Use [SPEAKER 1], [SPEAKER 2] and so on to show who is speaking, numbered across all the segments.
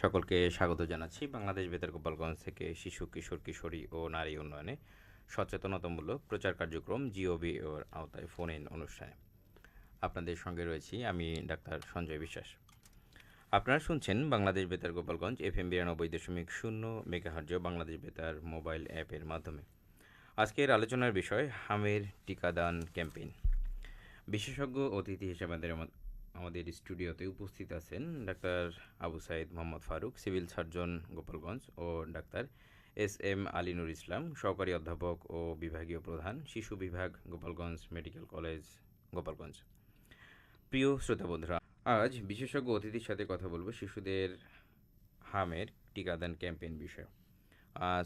[SPEAKER 1] সকলকে স্বাগত জানাচ্ছি বাংলাদেশ বেতার গোপালগঞ্জ থেকে শিশু কিশোর কিশোরী ও নারী উন্নয়নে সচেতনতামূলক প্রচার কার্যক্রম জিওবি এর আওতায় ফোন ইন অনুষ্ঠানে আপনাদের সঙ্গে রয়েছি আমি ডাক্তার সঞ্জয় বিশ্বাস। আপনারা শুনছেন বাংলাদেশ বেতার গোপালগঞ্জ FM 92.0 মেগাহার্জ বাংলাদেশ বেতার মোবাইল অ্যাপের মাধ্যমে। আজকের আলোচনার বিষয় হামের টিকাদান ক্যাম্পেইন। বিশেষজ্ঞ অতিথি হিসেবে আমাদের স্টুডিওতে উপস্থিত আছেন doctor Abu Saeed Mohammad Faruk, civil surgeon Gopalganj, ও ডাক্তার SM আলিনুর ইসলাম, সহকারী অধ্যাপক ও বিভাগীয় প্রধান, শিশু বিভাগ, গোপালগঞ্জ মেডিকেল কলেজ, গোপালগঞ্জ। প্রিয় শ্রোতা বন্ধুরা, আজ বিশেষজ্ঞ অতিথির সাথে কথা বলবো শিশুদের হামের টিকাদান ক্যাম্পেইন বিষয়ে।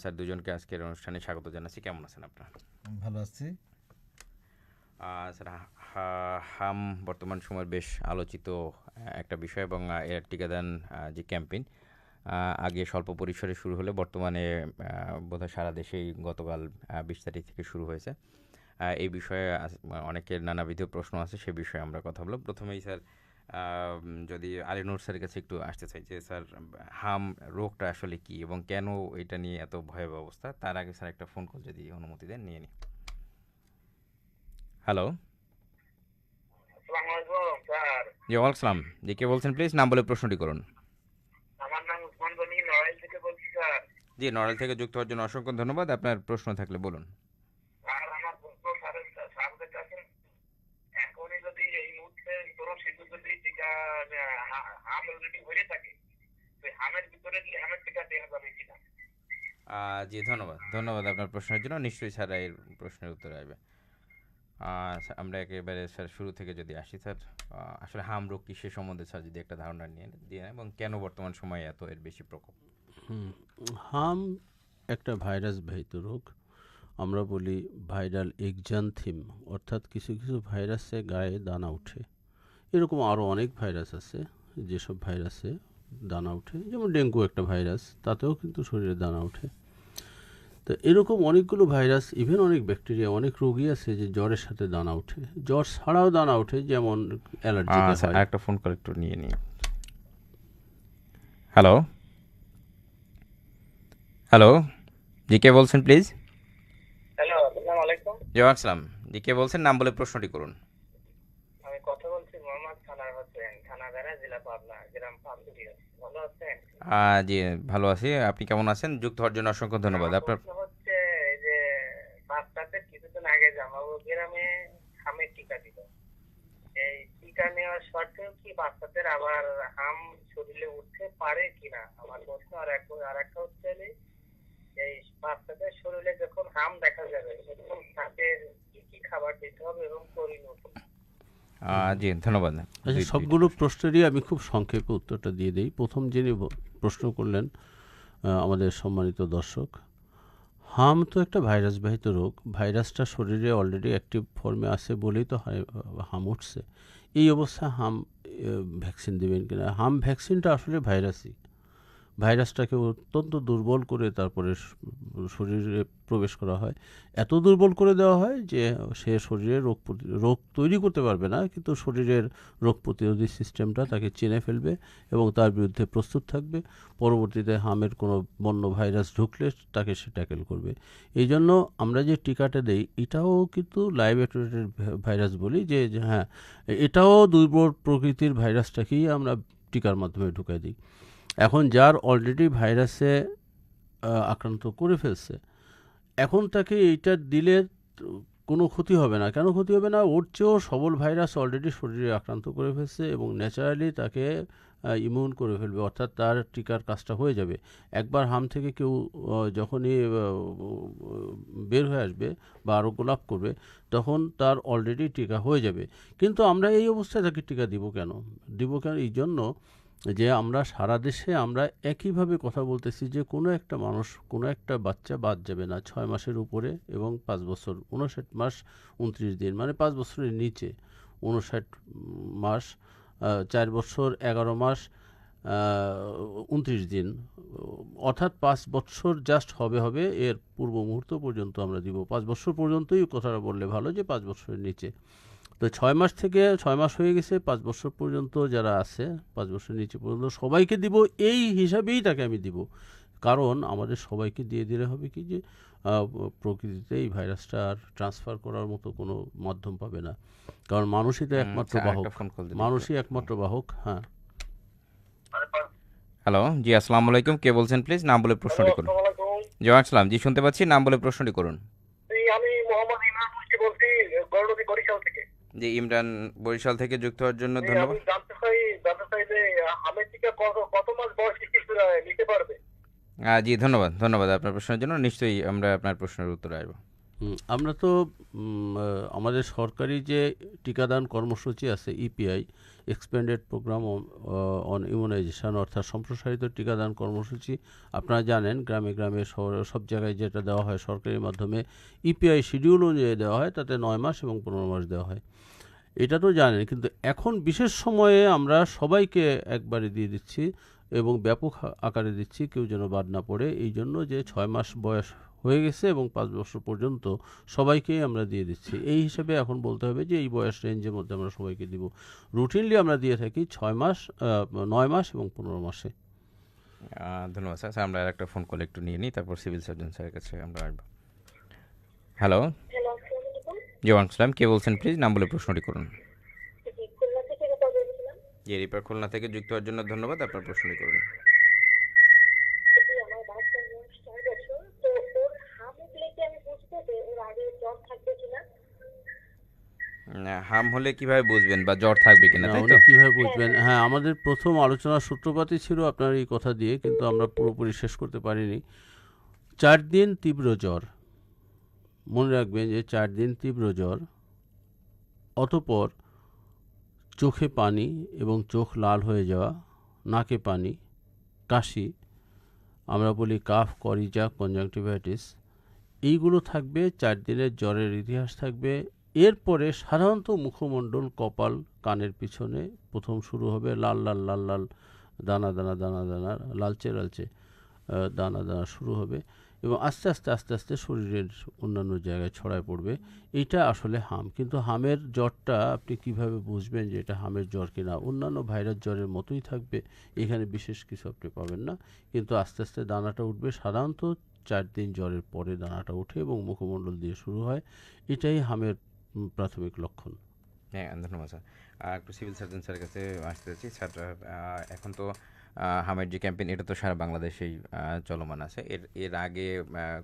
[SPEAKER 1] স্যার, দুজনকে আজকের অনুষ্ঠানে স্বাগত জানাচ্ছি। কেমন আছেন আপনারা?
[SPEAKER 2] ভালো আছি
[SPEAKER 1] স্যার, হাম বর্তমান সময়ের বেশ আলোচিত একটা বিষয় এবং এর টিকাদান যে ক্যাম্পেইন আগে স্বল্প পরিসরে শুরু হলে বর্তমানে বোধহয় সারা দেশেই গতকাল 20 তারিখ থেকে শুরু হয়েছে। এই বিষয়ে অনেকের নানাবিধ প্রশ্ন আছে, সে বিষয়ে আমরা কথা বলব। প্রথমেই স্যার, যদি আলিনুর স্যারের কাছে একটু আসতে চাই যে স্যার, হাম রোগটা আসলে কি এবং কেন এটা নিয়ে এত ভয়াবহ অবস্থা, তার আগে স্যার একটা ফোন কল যদি অনুমতি দেন নিয়ে নিই। হ্যালো, জি ওয়ালাইকুম। জি, কে বলছেন প্লিজ? নাম বলে প্রশ্নটি করুন।
[SPEAKER 3] আমার নাম উসমান গনি, নড়াইল থেকে বলছি স্যার।
[SPEAKER 1] জি, নড়াইল থেকে যুক্ত হওয়ার জন্য অসংখ্য ধন্যবাদ। আপনার প্রশ্ন থাকলে বলুন।
[SPEAKER 3] আর আমার প্রশ্ন স্যারদের কাছে, এখনই যদি এই মুহূর্তে কোনো শিশু যদি টিকা হাম অলরেডি হয়ে থাকে, তো হামের ভিতরে কি হামের টিকা দেওয়া যাবে কিনা?
[SPEAKER 1] জি, ধন্যবাদ আপনার প্রশ্নের জন্য। নিশ্চয়ই স্যার এর প্রশ্নের উত্তর আসবে। আমরা একেবারে স্যার শুরু থেকে যদি আসি স্যার, আসলে হাম রোগ কি সে সম্বন্ধে স্যার যদি একটা ধারণা নিয়ে দিয়ে এবং কেন বর্তমান সময়ে এত এর বেশি প্রকোপ?
[SPEAKER 2] হাম একটা ভাইরাস বাহিত রোগ। আমরা বলি ভাইরাল এক্সানথিম, অর্থাৎ কিছু কিছু ভাইরাসে গায়ে দানা ওঠে। এরকম আরও অনেক ভাইরাস আছে যেসব ভাইরাসে দানা ওঠে, যেমন ডেঙ্গু একটা ভাইরাস, তাতেও কিন্তু শরীরে দানা ওঠে। তো এরকম অনেকগুলো ভাইরাস, ইভেন অনেক ব্যাকটেরিয়া, অনেক রোগী আছে যে জ্বরের সাথে দানা ওঠে, জ্বর ছাড়াও দানা ওঠে, যেমন অ্যালার্জি।
[SPEAKER 1] একটা ফোন কল একটু নিয়ে নিই। হ্যালো, জি, কে বলছেন প্লিজ?
[SPEAKER 3] হ্যালো, আসসালামু আলাইকুম।
[SPEAKER 1] জি ওয়ালাইকুম। জি, কে বলছেন? নাম বলে প্রশ্নটি করুন।
[SPEAKER 3] আমি কথা বলছি মোহাম্মদ থানার হোসেন, থানাগাড়া, জেলা পাবনা, গ্রাম পাকুড়িয়া। ভালো আছেন?
[SPEAKER 1] জি, ভালো আছি। আপনি কেমন আছেন? যুক্ত হওয়ার জন্য অসংখ্য ধন্যবাদ।
[SPEAKER 3] আমার
[SPEAKER 1] আপনার
[SPEAKER 3] প্রশ্ন হচ্ছে যে বাচ্চাদের কিছুদিন আগে জামালপুর গ্রামে হামের টিকা দিল। এই টিকা নেওয়ার সত্ত্বেও কি বাচ্চাদের আবার হাম শরীরে উঠতে পারে কিনা আমার প্রশ্ন। আর একটা হচ্ছে যে এই বাচ্চাদের শরীরে যখন হাম দেখা যাবে তখন তাদের কি কি খাবার দিতে হবে এবং পরিণত।
[SPEAKER 1] জি, ধন্যবাদ।
[SPEAKER 2] আচ্ছা, সবগুলো প্রশ্নেরই আমি খুব সংক্ষেপে উত্তরটা দিয়ে দিই। প্রথম যিনি প্রশ্ন করলেন আমাদের সম্মানিত দর্শক, হাম তো একটা ভাইরাসবাহিত রোগ। ভাইরাসটা শরীরে অলরেডি অ্যাক্টিভ ফর্মে আছে বলেই তো হাম উঠছে। এই অবস্থায় হাম ভ্যাকসিন দেবেন কিনা? হাম ভ্যাকসিনটা আসলে ভাইরাসটাকে অত্যন্ত দুর্বল করে তারপরে শরীরে প্রবেশ করা হয়। এত দুর্বল করে দেওয়া হয় যে সে শরীরে রোগ তৈরি করতে পারবে না, কিন্তু শরীরের রোগ প্রতিরোধী সিস্টেমটা তাকে চিনে ফেলবে এবং তার বিরুদ্ধে প্রস্তুত থাকবে। পরবর্তীতে হামের কোনো বন্য ভাইরাস ঢুকলে তাকে সে ট্যাকেল করবে। এই জন্য আমরা যে টিকাটা দেই, এটাও কিন্তু লাইভ অ্যাক্টিভেটেড ভাইরাস বলি, যে হ্যাঁ, এটাও দুর্বল প্রকৃতির ভাইরাসটাকেই আমরা টিকার মাধ্যমে ঢুকাই দিই। এখন যার অলরেডি ভাইরাসে আক্রান্ত করে ফেলছে, এখন তাকে এইটা দিলে কোনো ক্ষতি হবে না। কেন ক্ষতি হবে না? ওর চেয়েও সবল ভাইরাস অলরেডি শরীরে আক্রান্ত করে ফেলছে এবং ন্যাচারালি তাকে ইমিউন করে ফেলবে, অর্থাৎ তার টিকার কাজটা হয়ে যাবে। একবার হাম থেকে কেউ যখনই বের হয়ে আসবে বা আরোগ্য লাভ করবে, তখন তার অলরেডি টিকা হয়ে যাবে। কিন্তু আমরা এই অবস্থায় তাকে টিকা দিব কেন? এই জন্য যে আমরা সারা দেশে আমরা একইভাবে কথা বলতেছি যে কোনো একটা মানুষ, কোনো একটা বাচ্চা বাদ যাবে না 6 মাসের উপরে এবং 5 বছর, 59 মাস 29 দিন, মানে 5 বছরের নিচে 59 মাস, 4 বছর 11 মাস 29 দিন, অর্থাৎ 5 বছর জাস্ট হবে এর পূর্ব মুহূর্ত পর্যন্ত আমরা দিব। 5 বছর পর্যন্তই কথাটা বললে ভালো, যে 5 বছরের নিচে। তো 6 মাস থেকে 6 মাস হয়ে গেছে, 5 বছর পর্যন্ত যারা আছে, 5 বছর নিচে পর্যন্ত সবাইকে দিব, এই হিসাবেই তাকে আমি দিব। কারণ আমাদের সবাইকে দিয়ে দিলে হবে কি যে প্রকৃতিতে এই ভাইরাসটা আর ট্রান্সফার করার মতো কোনো মাধ্যম পাবে না, কারণ মানুষই তো একমাত্র
[SPEAKER 1] স্যার,
[SPEAKER 2] বাহক,
[SPEAKER 1] আরেকটা ফোন কল দিন একটু।
[SPEAKER 2] মানুষই একমাত্র বাহক। হ্যাঁ,
[SPEAKER 1] হ্যালো, জি আসসালামু আলাইকুম, কে বলছেন প্লিজ? নাম বলে প্রশ্নটি করুন। জি আসসালাম, জি শুনতে পাচ্ছি, নাম বলে প্রশ্নটি করুন।
[SPEAKER 3] আমি মোহাম্মদ ইমরান মুস্তি বলছি, গৌরনদী বরিশাল থেকে।
[SPEAKER 1] জি ইমরান, বরিশাল থেকে যুক্ত হওয়ার জন্য ধন্যবাদ।
[SPEAKER 3] আমি জানতে চাই যে আমের টিকা কত মাস বয়সী শিশুরা নিতে পারবে?
[SPEAKER 1] জি ধন্যবাদ, ধন্যবাদ আপনার প্রশ্নের জন্য। নিশ্চয়ই আমরা আপনার প্রশ্নের উত্তরে আসবো।
[SPEAKER 2] আমরা তো আমাদের সরকারি যে টিকাদান কর্মসূচি আছে, EPI, expanded programme on immunisation, অর্থাৎ সম্প্রসারিত টিকাদান কর্মসূচি, আপনারা জানেন গ্রামে গ্রামে শহরে সব জায়গায় যেটা দেওয়া হয় সরকারি মাধ্যমে, ইপিআই শিডিউল অনুযায়ী দেওয়া হয়, তাতে 9 মাস এবং 15 মাস দেওয়া হয়। এটা তো জানেন, কিন্তু এখন বিশেষ সময়ে আমরা সবাইকে একবারে দিয়ে দিচ্ছি এবং ব্যাপক আকারে দিচ্ছি, কেউ যেন বাদ না পড়ে। এই জন্য যে 6 মাস বয়স হয়ে গেছে এবং 5 বছর পর্যন্ত সবাইকেই আমরা দিয়ে দিচ্ছি। এই হিসেবে এখন বলতে হবে যে এই বয়স রেঞ্জের মধ্যে আমরা সবাইকে দিব। রুটিনলি আমরা দিয়ে থাকি 6 মাস, 9 মাস এবং 15 মাসে।
[SPEAKER 1] ধন্যবাদ স্যার। স্যার, আমরা একটা ফোন কল একটু নিয়ে নিই, তারপর সিভিল সার্জন স্যারের কাছে আমরা আসবো। হ্যালো,
[SPEAKER 4] হ্যালো, আসসালামু আলাইকুম।
[SPEAKER 1] জি ওয়ালাইকুম, কে বলছেন প্লিজ? নাম বলে প্রশ্নটি করুন।
[SPEAKER 4] জি, খুলনা থেকে কথা বলছিলাম।
[SPEAKER 1] জি রিপার, খুলনা থেকে যুক্ত হওয়ার জন্য ধন্যবাদ, আপনার প্রশ্নটি করুন।
[SPEAKER 4] জি, আমার বাচ্চার বয়স 4 বছর। তো ওর হাম উঠলে কি আমি বুঝবো যে ওর আগে জ্বর থাকবে কিনা?
[SPEAKER 1] হাম হলে কিভাবে বুঝবেন, বা জ্বর থাকবে কিনা,
[SPEAKER 2] না,
[SPEAKER 1] তাই
[SPEAKER 2] উনি
[SPEAKER 1] তো?
[SPEAKER 2] কীভাবে বুঝবেন? হ্যাঁ, আমাদের প্রথম আলোচনার সূত্রপাতই ছিল আপনার এই কথা দিয়ে, কিন্তু আমরা পুরোপুরি শেষ করতে পারিনি। 4 দিন তীব্র জ্বর, মনে রাখবেন যে 4 দিন তীব্র জ্বর, অতঃপর চোখে পানি এবং চোখ লাল হয়ে যাওয়া, নাকে পানি, কাশি, আমরা বলি কাফ, করিজা, কনজাংটিভাইটিস, এইগুলো থাকবে। 4 দিনের জ্বরের ইতিহাস থাকবে। এরপরে সাধারণত মুখমণ্ডল, কপাল, কানের পিছনে প্রথম শুরু হবে লাল লাল লাল লাল দানা দানা দানা দানা, লালচে লালচে দানা দানা শুরু হবে এবং আস্তে আস্তে আস্তে আস্তে শরীরের অন্যান্য জায়গায় ছড়ায় পড়বে। এইটা আসলে হাম। কিন্তু হামের জ্বরটা আপনি কিভাবে বুঝবেন যে এটা হামের জ্বর কিনা? অন্যান্য ভাইরাস জ্বরের মতোই থাকবে, এখানে বিশেষ কিছু আপনি পাবেন না, কিন্তু আস্তে আস্তে দানাটা উঠবে। সাধারণত 4 দিন জ্বরের পরে দানাটা ওঠে এবং মুখমণ্ডল দিয়ে শুরু হয়। এটাই হামের প্রাথমিক লক্ষণ।
[SPEAKER 1] হ্যাঁ ধন্যবাদ স্যার। একটু সিভিল সার্জন স্যারের কাছে আসতে চাচ্ছি। স্যার, এখন তো হামের যে ক্যাম্পেইন, এটা তো সারা বাংলাদেশেই চলমান আছে। এর এর আগে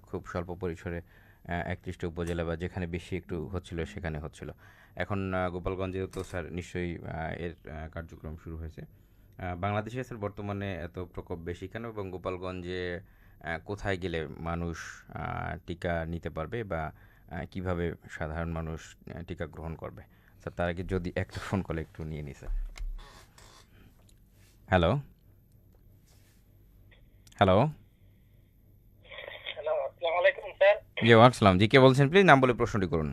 [SPEAKER 1] খুব স্বল্প পরিসরে 31টা উপজেলা বা যেখানে বেশি একটু হচ্ছিল সেখানে হচ্ছিল। এখন গোপালগঞ্জেও তো স্যার নিশ্চয়ই এর কার্যক্রম শুরু হয়েছে। বাংলাদেশে স্যার বর্তমানে এত প্রকোপ বেশি কেন, এবং গোপালগঞ্জে কোথায় গেলে মানুষ টিকা নিতে পারবে, বা কিভাবে সাধারণ মানুষ টিকা গ্রহণ করবে? স্যার, তার আগে যদি একটা ফোন কল একটু নিয়ে নিই স্যার। হ্যালো, হ্যালো,
[SPEAKER 3] হ্যালো, আসসালামু আলাইকুম স্যার।
[SPEAKER 1] জি ওয়ালাইকুম, জি কে বলছেন প্লিজ? নাম বলে প্রশ্নটি করুন।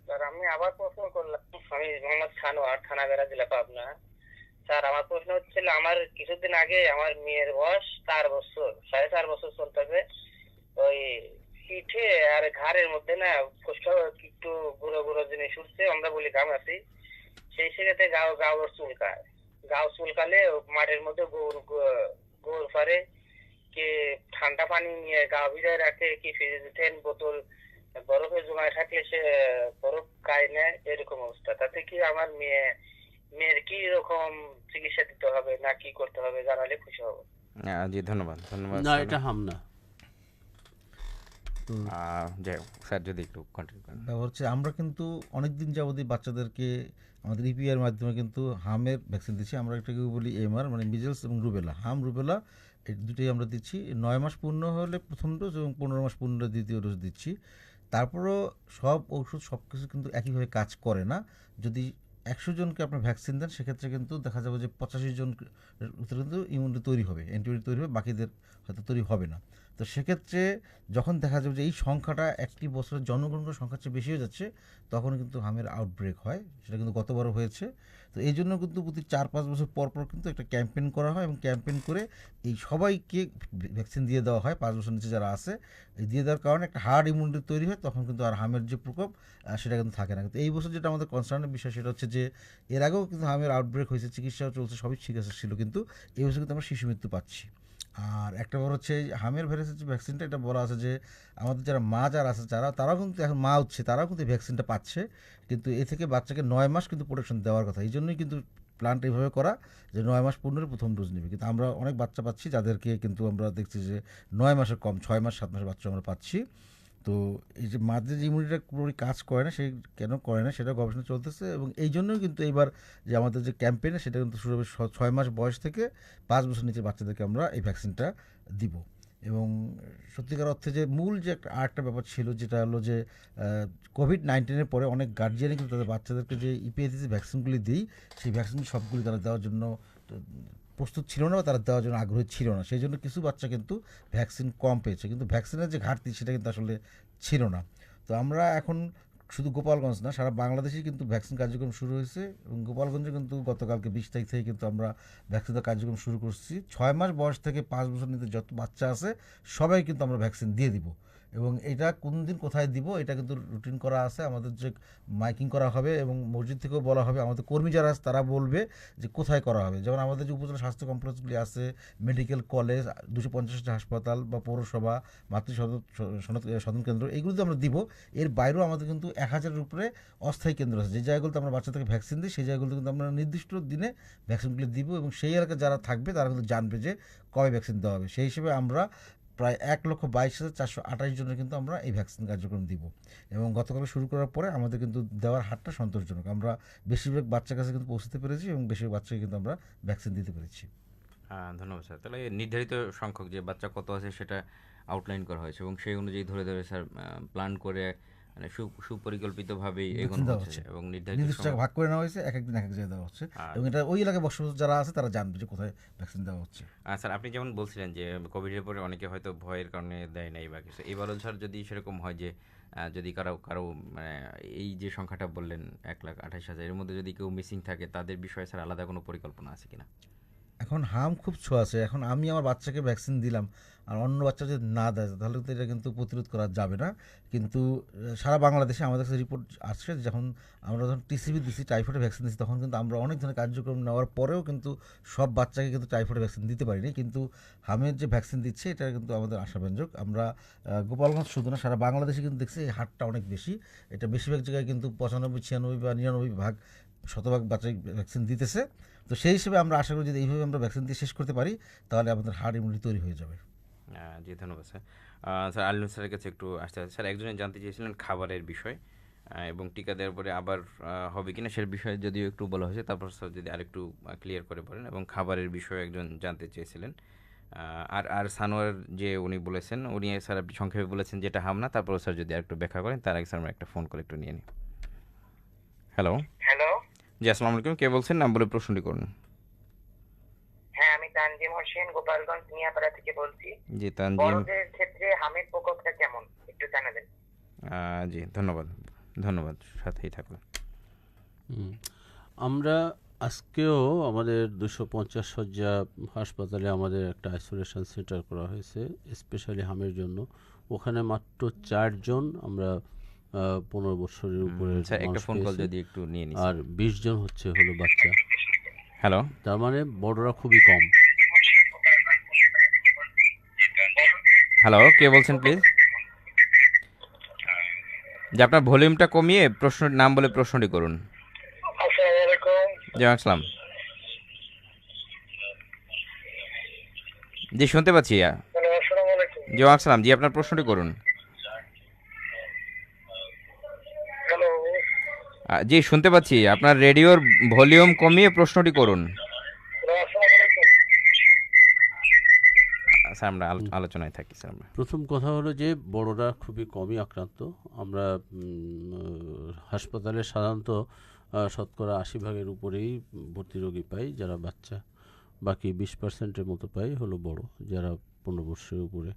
[SPEAKER 3] স্যার, আমি আবার প্রশ্ন করলাম। আমি মোহাম্মদ সানোয়ার, থানাগাড়া, জেলা পাবনা। স্যার, আমার প্রশ্ন হচ্ছিল, আমার কিছুদিন আগে আমার মেয়ের বয়স 4 বছর, 4.5 বছর চলতেছে। ওই পিঠে আর ঘাড়ের মধ্যে না একটু গুঁড়ো গুঁড়ো জিনিস উঠছে, আমরা বলি ঘামাছি। সেই সেক্ষেত্রে গাও চুলকায়। গাও চুলকালে মাঠের মধ্যে গোর ফারে, কে ঠান্ডা পানি নিয়ে গা ভিজায় রাখে, কি ফ্রিজের বোতল বরফে জমায় থাকলে সে বরফ গায়ে নেয়, এরকম অবস্থা। তাতে কি আমার মেয়ের কি রকম চিকিৎসা দিতে হবে না কি করতে হবে, জানালে খুশি হব।
[SPEAKER 1] জি ধন্যবাদ, ধন্যবাদ
[SPEAKER 2] না,
[SPEAKER 1] স্যার।
[SPEAKER 2] এটা হাম না।
[SPEAKER 1] যাই হোক স্যার, যদি একটু কন্টিনিউ করেন।
[SPEAKER 5] ব্যাপার হচ্ছে, আমরা কিন্তু অনেক দিন যাবতই বাচ্চাদেরকে আমাদের ইপিআর মাধ্যমে কিন্তু হামের ভ্যাকসিন দিচ্ছি। আমরা এটাকে বলি এমআর, মানে মিজেলস এবং রুবেলা। হাম, রুবেলা এই দুটোই আমরা দিচ্ছি। 9 মাস পূর্ণ হলে প্রথম ডোজ এবং 15 মাস পূর্ণ হলে দ্বিতীয় ডোজ দিচ্ছি। তারপরও সব ঔষধ সব কিছু কিন্তু একইভাবে কাজ করে না। যদি 100 জনকে আপনার ভ্যাকসিন দেন, সেক্ষেত্রে কিন্তু দেখা যাবে যে 85 জন ভিতরে কিন্তু ইমিউনিটি তৈরি হবে, অ্যান্টিবডি তৈরি হবে, বাকিদের হয়তো তৈরি হবে না। তো সেক্ষেত্রে যখন দেখা যাবে যে এই সংখ্যাটা একটি বছরের জন্মগ্রহণ সংখ্যার চেয়ে বেশি হয়ে যাচ্ছে, তখন কিন্তু হামের আউটব্রেক হয়। সেটা কিন্তু গতবারও হয়েছে। তো এই জন্য কিন্তু প্রতি 4-5 বছর পর পর কিন্তু একটা ক্যাম্পেইন করা হয়, এবং ক্যাম্পেইন করে এই সবাইকে ভ্যাকসিন দিয়ে দেওয়া হয় 5 বছর নিচে যারা আছে। এই দিয়ে দেওয়ার কারণে একটা হার্ড ইমিউনিটি তৈরি হয়, তখন কিন্তু আর হামের যে প্রকোপ সেটা কিন্তু থাকে না। কিন্তু এই বছর যেটা আমাদের কনসার্নের বিষয় সেটা হচ্ছে যে এর আগেও কিন্তু হামের আউটব্রেক হয়েছে, চিকিৎসাও চলছে, সবই ঠিক আছে ছিল, কিন্তু এই বছর কিন্তু আমরা শিশু মৃত্যু পাচ্ছি। আর একটা বড় হচ্ছে হামের ভাইরাসের যে ভ্যাকসিনটা, এটা বলা আছে যে আমাদের যারা মা যারা আছে তারাও কিন্তু এখন মা হচ্ছে, তারাও কিন্তু এই ভ্যাকসিনটা পাচ্ছে, কিন্তু এ থেকে বাচ্চাকে 9 মাস কিন্তু প্রোটেকশন দেওয়ার কথা। এই জন্যই কিন্তু প্ল্যানটা এইভাবে করা যে 9 মাস পূর্ণ হলে প্রথম ডোজ নেবে। কিন্তু আমরা অনেক বাচ্চা পাচ্ছি যাদেরকে কিন্তু আমরা দেখছি যে 9 মাসের কম, 6 মাস 7 মাসের বাচ্চা আমরা পাচ্ছি। তো এই যে মাদের যে ইমিউনিটিটা পুরোপুরি কাজ করে না, সেই কেন করে না সেটা গবেষণা চলতেছে, এবং এই জন্যই কিন্তু এইবার যে আমাদের যে ক্যাম্পেইনে সেটা কিন্তু শুরু হবে 6 মাস বয়স থেকে 5 বছর নিচে বাচ্চাদেরকে আমরা এই ভ্যাকসিনটা দিব। এবং সত্যিকার অর্থে যে মূল যে আরেকটা ব্যাপার ছিল, যেটা হলো যে কোভিড-19 পরে অনেক গার্জিয়ানই কিন্তু তাদের বাচ্চাদেরকে যে ইপিএসসি ভ্যাকসিনগুলি দিই, সেই ভ্যাকসিন সবগুলি তারা দেওয়ার জন্য প্রস্তুত ছিল না, বা তারা দেওয়ার জন্য আগ্রহী ছিল না। সেই জন্য কিছু বাচ্চা কিন্তু ভ্যাকসিন কম পেয়েছে, কিন্তু ভ্যাকসিনের যে ঘাটতি সেটা কিন্তু আসলে ছিল না। তো আমরা এখন শুধু গোপালগঞ্জ না, সারা বাংলাদেশেই কিন্তু ভ্যাকসিন কার্যক্রম শুরু হয়েছে, এবং গোপালগঞ্জে কিন্তু গতকালকে 20 তারিখ থেকে কিন্তু আমরা ভ্যাকসিন কার্যক্রম শুরু করছি। 6 মাস বয়স থেকে 5 বছর নিতে যত বাচ্চা আছে সবাই কিন্তু আমরা ভ্যাকসিন দিয়ে দিব। এবং এটা কোন দিন কোথায় দিব এটা কিন্তু রুটিন করা আছে, আমাদের যে মাইকিং করা হবে, এবং মসজিদ থেকেও বলা হবে, আমাদের কর্মী যারা আছে তারা বলবে যে কোথায় করা হবে। যেমন আমাদের যে উপজেলা স্বাস্থ্য কমপ্লেক্সগুলি আছে, মেডিকেল কলেজ, 250টা হাসপাতাল বা পৌরসভা, মাতৃ সদন কেন্দ্র, এইগুলোতে আমরা দিব। এর বাইরেও আমাদের কিন্তু 1000-এর উপরে অস্থায়ী কেন্দ্র আছে, যে জায়গাগুলোতে আমরা বাচ্চাদেরকে ভ্যাকসিন দিই, সেই জায়গাগুলোতে কিন্তু আমরা নির্দিষ্ট দিনে ভ্যাকসিনগুলি দিব, এবং সেই এলাকায় যারা থাকবে তারা কিন্তু জানবে যে কবে ভ্যাকসিন দেওয়া হবে। সেই হিসেবে আমরা প্রায় 1,22,428 জনের কিন্তু আমরা এই ভ্যাকসিন কার্যক্রম দিব। এবং গতকাল শুরু করার পরে আমাদের কিন্তু দেওয়ার হারটা সন্তোষজনক। আমরা বেশিরভাগ বাচ্চার কাছে কিন্তু পৌঁছতে পেরেছি, এবং বেশিরভাগ বাচ্চাকে কিন্তু আমরা ভ্যাকসিন দিতে পেরেছি।
[SPEAKER 1] ধন্যবাদ স্যার। তাহলে নির্ধারিত সংখ্যক যে বাচ্চা কত আছে সেটা আউটলাইন করা হয়েছে, এবং সেই অনুযায়ী ধরে ধরে স্যার প্ল্যান করে মানে সুপরিকল্পিতভাবেই এগোনো
[SPEAKER 5] দেওয়া
[SPEAKER 1] হচ্ছে,
[SPEAKER 5] হচ্ছে,
[SPEAKER 1] এবং নির্ধারিত
[SPEAKER 5] নির্দিষ্ট জায়গা
[SPEAKER 1] সময়।
[SPEAKER 5] ভাগ করে নেওয়া হয়েছে, এক একদিন এক এক জায়গায় দেওয়া হচ্ছে, এবং এটা ওই এলাকায় বসবাস যারা আছে তারা জানবে যে কোথায় ভ্যাকসিন দেওয়া হচ্ছে।
[SPEAKER 1] স্যার আপনি যেমন বলছিলেন যে কোভিডের পরে অনেকে হয়তো ভয়ের কারণে দেয় নাই বা কিছু, এবারও স্যার যদি সেরকম হয় যে যদি কারো মানে এই যে সংখ্যাটা বললেন 1,28,000 এর মধ্যে যদি কেউ মিসিং থাকে, তাদের বিষয়ে স্যার আলাদা কোনো পরিকল্পনা আছে কিনা?
[SPEAKER 5] এখন হাম খুব ছোঁয়াচে। এখন আমি আমার বাচ্চাকে ভ্যাকসিন দিলাম, আর অন্য বাচ্চা যদি না দেয় তাহলে তো এটা কিন্তু প্রতিরোধ করা যাবে না। কিন্তু সারা বাংলাদেশে আমাদের কাছে রিপোর্ট আসছে, যখন আমরা যখন টিসিবি দিচ্ছি, টাইফয়েডের ভ্যাকসিন দিচ্ছি, তখন কিন্তু আমরা অনেক ধরনের কার্যক্রম নেওয়ার পরেও কিন্তু সব বাচ্চাকে কিন্তু টাইফয়েডের ভ্যাকসিন দিতে পারিনি। কিন্তু হামের যে ভ্যাকসিন দিচ্ছে এটা কিন্তু আমাদের আশাব্যঞ্জক। আমরা গোপালগঞ্জ শুধু না, সারা বাংলাদেশে কিন্তু দেখছি এই হারটা অনেক বেশি। এটা বেশিরভাগ জায়গায় কিন্তু 95, 96 বা 99 শতভাগ বাচ্চা ভ্যাকসিন দিতেছে। তো সেই হিসেবে আমরা আশা করি যদি এইভাবে আমরা ভ্যাকসিন দিয়ে শেষ করতে পারি, তাহলে আমাদের হার্ড ইমিউনিটি তৈরি হয়ে যাবে।
[SPEAKER 1] জি ধন্যবাদ স্যার। স্যার আলিনুর স্যারের কাছে একটু আসতে স্যার, একজনে জানতে চেয়েছিলেন খাবারের বিষয়, এবং টিকা দেওয়ার পরে আবার হবে কিনা সে বিষয়ে যদিও একটু বলা হয়েছে, তারপর স্যার যদি আরেকটু ক্লিয়ার করে বলেন। এবং খাবারের বিষয়ে একজন জানতে চেয়েছিলেন। আর সানোয়ার যে উনি বলেছেন, উনি স্যার আপনি সংক্ষেপে বলেছেন যেটা হামনা, তারপর স্যার যদি আরেকটু ব্যাখ্যা করেন, তার আগে স্যার আমরা একটা ফোন করে একটু নিয়ে নিই। হ্যালো,
[SPEAKER 3] হ্যালো,
[SPEAKER 1] জি আসসালামু আলাইকুম, কে বলছেন? নাম বলে প্রশ্নটি করুন।
[SPEAKER 3] হ্যাঁ আমি তানজিম হোসেন গোপালগঞ্জ মিয়াপাড়া থেকে বলছি।
[SPEAKER 1] জি তানজিম,
[SPEAKER 3] বড়দের ক্ষেত্রে হামের প্রকোপটা কেমন একটু জানাবেন।
[SPEAKER 1] জি ধন্যবাদ, ধন্যবাদ, সাথেই থাকুন।
[SPEAKER 2] আমরা আজকেও আমাদের 250 শয্যা হাসপাতালে আমাদের একটা আইসোলেশন সেন্টার করা হয়েছে স্পেশালি হামের জন্য। ওখানে মাত্র 4 জন আমরা 15 বছরের উপরে
[SPEAKER 1] স্যার একটা ফোন কল যদি একটু নিয়ে নিই।
[SPEAKER 2] আর 20 জন হলো বাচ্চা।
[SPEAKER 1] হ্যালো,
[SPEAKER 2] তার মানে বড়রা খুবই কম।
[SPEAKER 1] হ্যালো, কে বলছেন প্লিজ? যে আপনার ভলিউমটা কমিয়ে প্রশ্ন নাম বলে প্রশ্নটি করুন।
[SPEAKER 3] আসসালামু আলাইকুম।
[SPEAKER 1] জি আসসালাম। জি শুনতে পাচ্ছি।
[SPEAKER 3] হ্যালো, আসসালামু আলাইকুম।
[SPEAKER 1] জি আসসালাম, জি আপনার প্রশ্নটি করুন।
[SPEAKER 3] হ্যালো,
[SPEAKER 1] জি শুনতে পাচ্ছি, আপনার রেডিওর ভলিউম কমিয়ে প্রশ্নটি করুন।
[SPEAKER 3] আসসালামু আলাইকুম।
[SPEAKER 1] স্যার আমরা আলোচনায় থাকি স্যার। আমরা
[SPEAKER 2] প্রথম কথা হলো যে বড়রা খুবই কমই আক্রান্ত। আমরা হাসপাতালে সাধারণত শতকরা 80% উপরেই ভর্তি রোগী পাই যারা বাচ্চা, বাকি 20%-এর মতো পাই হলো বড়, যারা 15 বছরের উপরে।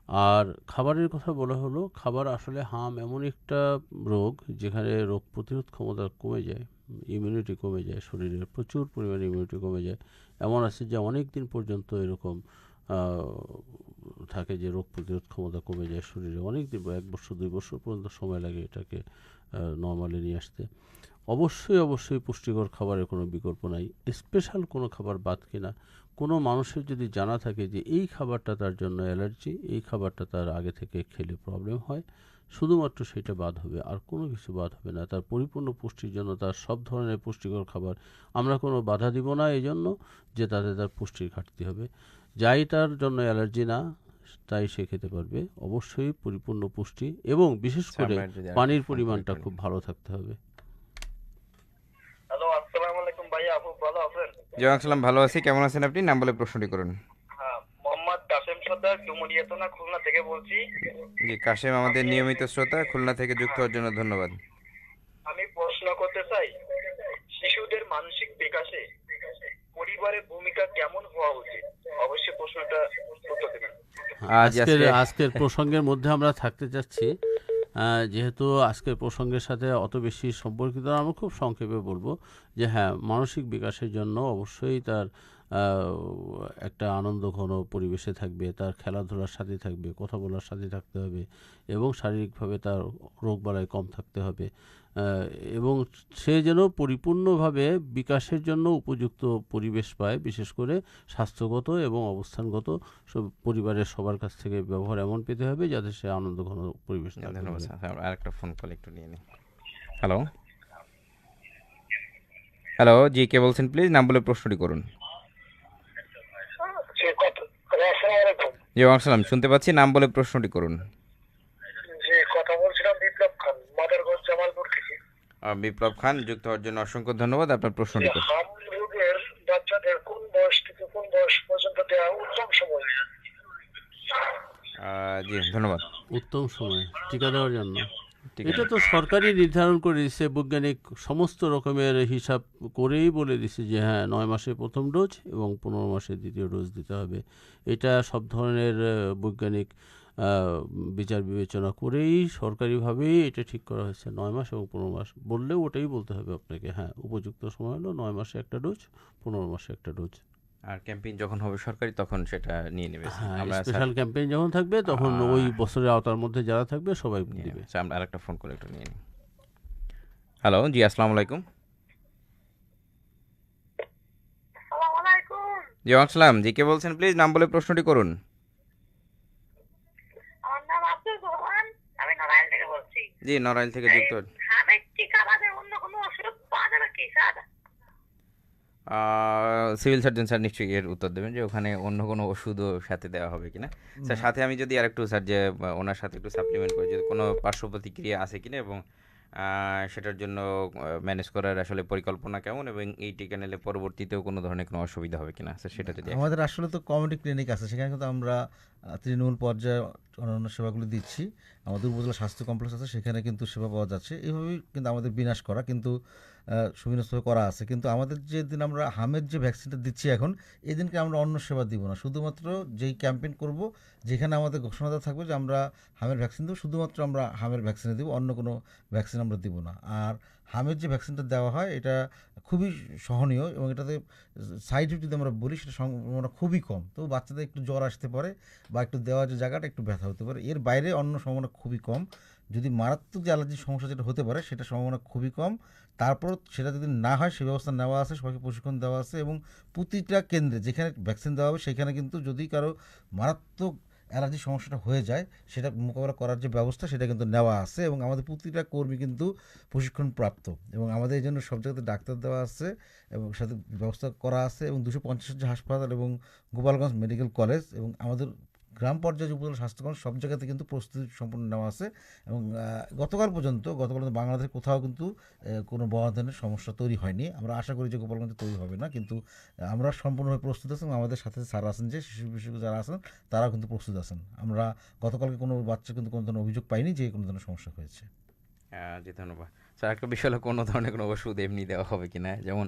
[SPEAKER 2] আর খাবারের কথা বলা হলো, খাবার আসলে হাম এমন একটা রোগ যেখানে রোগ প্রতিরোধ ক্ষমতা কমে যায়, ইমিউনিটি কমে যায়, শরীরের প্রচুর পরিমাণে ইমিউনিটি কমে যায়। এমন আছে যে অনেক দিন পর্যন্ত এরকম আহ, থাকে যে রোগ প্রতিরোধ ক্ষমতা কমে যায় শরীরে, অনেক দিন, 1 বছর 2 বছর পর্যন্ত সময় লাগে এটাকে নর্মালি নিয়ে আসতে। অবশ্যই পুষ্টিকর খাবারের কোনো বিকল্প নাই, স্পেশাল কোনো খাবার বাদ কিনা। কোনো মানুষের যদি জানা থাকে যে এই খাবারটা তার জন্য অ্যালার্জি, এই খাবারটা তার আগে থেকে খেলে প্রবলেম হয়, শুধুমাত্র সেটা বাদ হবে, আর কোনো কিছু বাদ হবে না। তার পরিপূর্ণ পুষ্টির জন্য তার সব ধরনের পুষ্টিকর খাবার, আমরা কোনো বাধা দিব না এই জন্য যে তাতে তার পুষ্টির ঘাটতি হবে। যাই তার জন্য অ্যালার্জি না, তাই সে খেতে পারবে। অবশ্যই পরিপূর্ণ পুষ্টি এবং বিশেষ
[SPEAKER 1] আচ্ছা,
[SPEAKER 2] করে
[SPEAKER 1] আমরা যদি আরেকটা
[SPEAKER 2] পানির
[SPEAKER 1] ফোন
[SPEAKER 2] পরিমাণটা
[SPEAKER 1] করি।
[SPEAKER 2] খুব ভালো থাকতে হবে।
[SPEAKER 3] হ্যালো, আসসালামু আলাইকুম ভাইয়া, আপু ভালো আছেন?
[SPEAKER 1] জি আসসালাম, ভালো আছি। কেমন আছেন আপনি? নাম বলে প্রশ্নটি করুন।
[SPEAKER 3] হ্যাঁ, মোহাম্মদ কাসেম সর্দার, ডুমুরিয়াতনা, খুলনা থেকে বলছি।
[SPEAKER 1] জি কাশেম, আমাদের
[SPEAKER 3] আমি
[SPEAKER 1] নিয়মিত শ্রোতা, খুলনা থেকে যুক্ত হওয়ার জন্য ধন্যবাদ।
[SPEAKER 3] আমি প্রশ্ন করতে চাই, শিশুদের মানসিক বিকাশে পরিবারের ভূমিকা কেমন হওয়া উচিত? অবশ্যই প্রশ্নটা উত্তর দেবেন।
[SPEAKER 2] আজকের প্রসঙ্গের মধ্যে আমরা থাকতে চাচ্ছি, যেহেতু আজকের প্রসঙ্গের সাথে অত বেশি সম্পর্কিত না, আমরা খুব সংক্ষেপে বলবো যে হ্যাঁ, মানসিক বিকাশের জন্য অবশ্যই তার একটা আনন্দঘন পরিবেশে থাকবে, তার খেলাধুলার সাথে থাকবে, কথা বলার সাথে থাকতে হবে, এবং শারীরিকভাবে তার রোগবালাই কম থাকতে হবে, এবং সে যেন পরিপূর্ণভাবে বিকাশের জন্য উপযুক্ত পরিবেশ পায়, বিশেষ করে স্বাস্থ্যগত এবং অবস্থানগত। পরিবারের সবার কাছ থেকে ব্যবহার এমন পেতে হবে যাতে সে আনন্দঘন পরিবেশ থাকতে
[SPEAKER 1] ধন্যবাদ
[SPEAKER 2] পারে।
[SPEAKER 1] স্যার। আরেকটা ফোন কল একটু নিয়ে নিই। হ্যালো হ্যালো, জি কে বলছেন প্লিজ? নাম বলে প্রশ্নটি করুন।
[SPEAKER 3] আসসালামু আলাইকুম।
[SPEAKER 1] জি আসসালাম, শুনতে পাচ্ছি। নাম বলে প্রশ্নটি করুন।
[SPEAKER 3] জি, কথা বলছিলাম বিপ্লব খান, মাদারগঞ্জ, জামালপুর থেকে।
[SPEAKER 1] বিপ্লব খান, যুক্ত হওয়ার জন্য অসংখ্য ধন্যবাদ। আপনার প্রশ্নটি করুন।
[SPEAKER 3] হাম রোগের বাচ্চাদের কোন বয়স থেকে কোন বয়স পর্যন্ত দেওয়া উত্তম সময়?
[SPEAKER 1] জি ধন্যবাদ।
[SPEAKER 2] উত্তম সময় টিকা দেওয়ার জন্য
[SPEAKER 1] ঠিক
[SPEAKER 2] এটা
[SPEAKER 1] আছে।
[SPEAKER 2] তো সরকারই নির্ধারণ করে দিচ্ছে, বৈজ্ঞানিক সমস্ত রকমের হিসাব করেই বলে দিচ্ছে যে হ্যাঁ, 9 মাসে প্রথম ডোজ এবং 15 মাসে দ্বিতীয় ডোজ দিতে হবে। এটা সব ধরনের বৈজ্ঞানিক বিচার বিবেচনা করেই সরকারিভাবেই এটা ঠিক করা হয়েছে। 9 মাস এবং 15 মাস বললেও ওটাই বলতে হবে আপনাকে, হ্যাঁ উপযুক্ত সময় হলো 9 মাসে একটা ডোজ, 15 মাসে একটা ডোজ।
[SPEAKER 1] আর ক্যাম্পেইন যখন হবে সরকারি, তখন সেটা নিয়ে নেবে স্যার।
[SPEAKER 2] হ্যাঁ,
[SPEAKER 1] আমরা
[SPEAKER 2] স্পেশাল ক্যাম্পেইন যখন থাকবে তখন ওই বছরের আওতার মধ্যে যারা থাকবে সবাই দিবে।
[SPEAKER 1] স্যার, আমরা আরেকটা ফোন করে একটু নিয়ে নিই। হ্যালো, জি আসসালামু আলাইকুম।
[SPEAKER 4] আসসালামু আলাইকুম।
[SPEAKER 1] জি আসসালাম, জি কে বলছেন প্লিজ? নাম বলে প্রশ্নটি করুন।
[SPEAKER 4] আমার নাম আব্দুল রহমান, আমি নড়াইল থেকে বলছি।
[SPEAKER 1] জি নড়াইল থেকে যুক্ত।
[SPEAKER 4] হামের টিকা বাদে অন্য কোনো ওষুধ পাওয়া যাবে কি স্যার?
[SPEAKER 1] সিভিল সার্জন স্যার নিশ্চয়ই এর উত্তর দেবেন যে ওখানে অন্য কোনো ওষুধও সাথে দেওয়া হবে কিনা। স্যার সাথে আমি যদি আরেকটু স্যার যে ওনার সাথে একটু সাপ্লিমেন্ট করি যে কোনো পার্শ্ব প্রতিক্রিয়া আছে কিনা, এবং সেটার জন্য ম্যানেজ করার আসলে পরিকল্পনা কেমন, এবং এই টিকা নিলে পরবর্তীতেও কোনো ধরনের কোনো অসুবিধা হবে কিনা, স্যার সেটা যদি
[SPEAKER 5] আমাদের আসলে তো কমিউনিটি ক্লিনিক আছে, সেখানে কিন্তু আমরা তৃণমূল পর্যায়ে অন্যান্য সেবাগুলো দিচ্ছি। আমাদের উপজেলা স্বাস্থ্য কমপ্লেক্স আছে, সেখানে কিন্তু সেবা পাওয়া যাচ্ছে। এইভাবেই কিন্তু আমাদের বিনাশ করা কিন্তু সুবিন্যস্ত করা আছে। কিন্তু আমাদের যেদিন আমরা হামের যে ভ্যাকসিনটা দিচ্ছি এখন, এই দিনকে আমরা অন্য সেবা দিব না, শুধুমাত্র যেই ক্যাম্পেইন করব যেখানে আমাদের ঘোষণাটা থাকবে যে আমরা হামের ভ্যাকসিন দেবো, শুধুমাত্র আমরা হামের ভ্যাকসিনে দেবো, অন্য কোনো ভ্যাকসিন আমরা দিব না। আর হামের যে ভ্যাকসিনটা দেওয়া হয় এটা খুবই সহনীয়, এবং এটাতে সাইড ইফেক্ট যদি আমরা বলি সেটা সম্ভাবনা খুবই কম। তো বাচ্চাদের একটু জ্বর আসতে পারে বা একটু দেওয়ার যে জায়গাটা একটু ব্যথা হতে পারে, এর বাইরে অন্য সম্ভাবনা খুবই কম। যদি মারাত্মক যে অ্যালার্জির সমস্যা যেটা হতে পারে সেটা সম্ভাবনা খুবই কম। তারপর সেটা যদি না হয় সে ব্যবস্থা নেওয়া আছে, সবাইকে প্রশিক্ষণ দেওয়া আছে, এবং প্রতিটা কেন্দ্রে যেখানে ভ্যাকসিন দেওয়া হবে সেখানে কিন্তু যদি কারো মারাত্মক অ্যালার্জির সমস্যাটা হয়ে যায় সেটা মোকাবেলা করার যে ব্যবস্থা সেটা কিন্তু নেওয়া আছে, এবং আমাদের প্রতিটা কর্মী কিন্তু প্রশিক্ষণ প্রাপ্ত, এবং আমাদের এই জন্য সব জায়গাতে ডাক্তার দেওয়া আছে এবং সাথে ব্যবস্থা করা আছে, এবং 250 যে হাসপাতাল এবং গোপালগঞ্জ মেডিকেল কলেজ এবং আমাদের গ্রাম পর্যায়ে যে উপজেলা স্বাস্থ্যকেন্দ্র সব জায়গাতে কিন্তু প্রস্তুতি সম্পূর্ণ নেওয়া আছে। এবং গতকাল পর্যন্ত বাংলাদেশে কোথাও কিন্তু কোনো বড় ধরনের সমস্যা তৈরি হয়নি। আমরা আশা করি যে গোপালগঞ্জে তৈরি হবে না, কিন্তু আমরা সম্পূর্ণভাবে প্রস্তুত আছি, এবং আমাদের সাথে স্যার আছেন যে শিশু বিশেষজ্ঞ যারা আছেন তারাও কিন্তু প্রস্তুত আছেন। আমরা গতকালকে কোনো বাচ্চা কিন্তু কোনো ধরনের অভিযোগ পাইনি যে কোনো ধরনের সমস্যা হয়েছে।
[SPEAKER 1] জি ধন্যবাদ। স্যার একটা বিষয় হলো কোনো ধরনের কোনো ওষুধ এমনি দেওয়া হবে কিনা, যেমন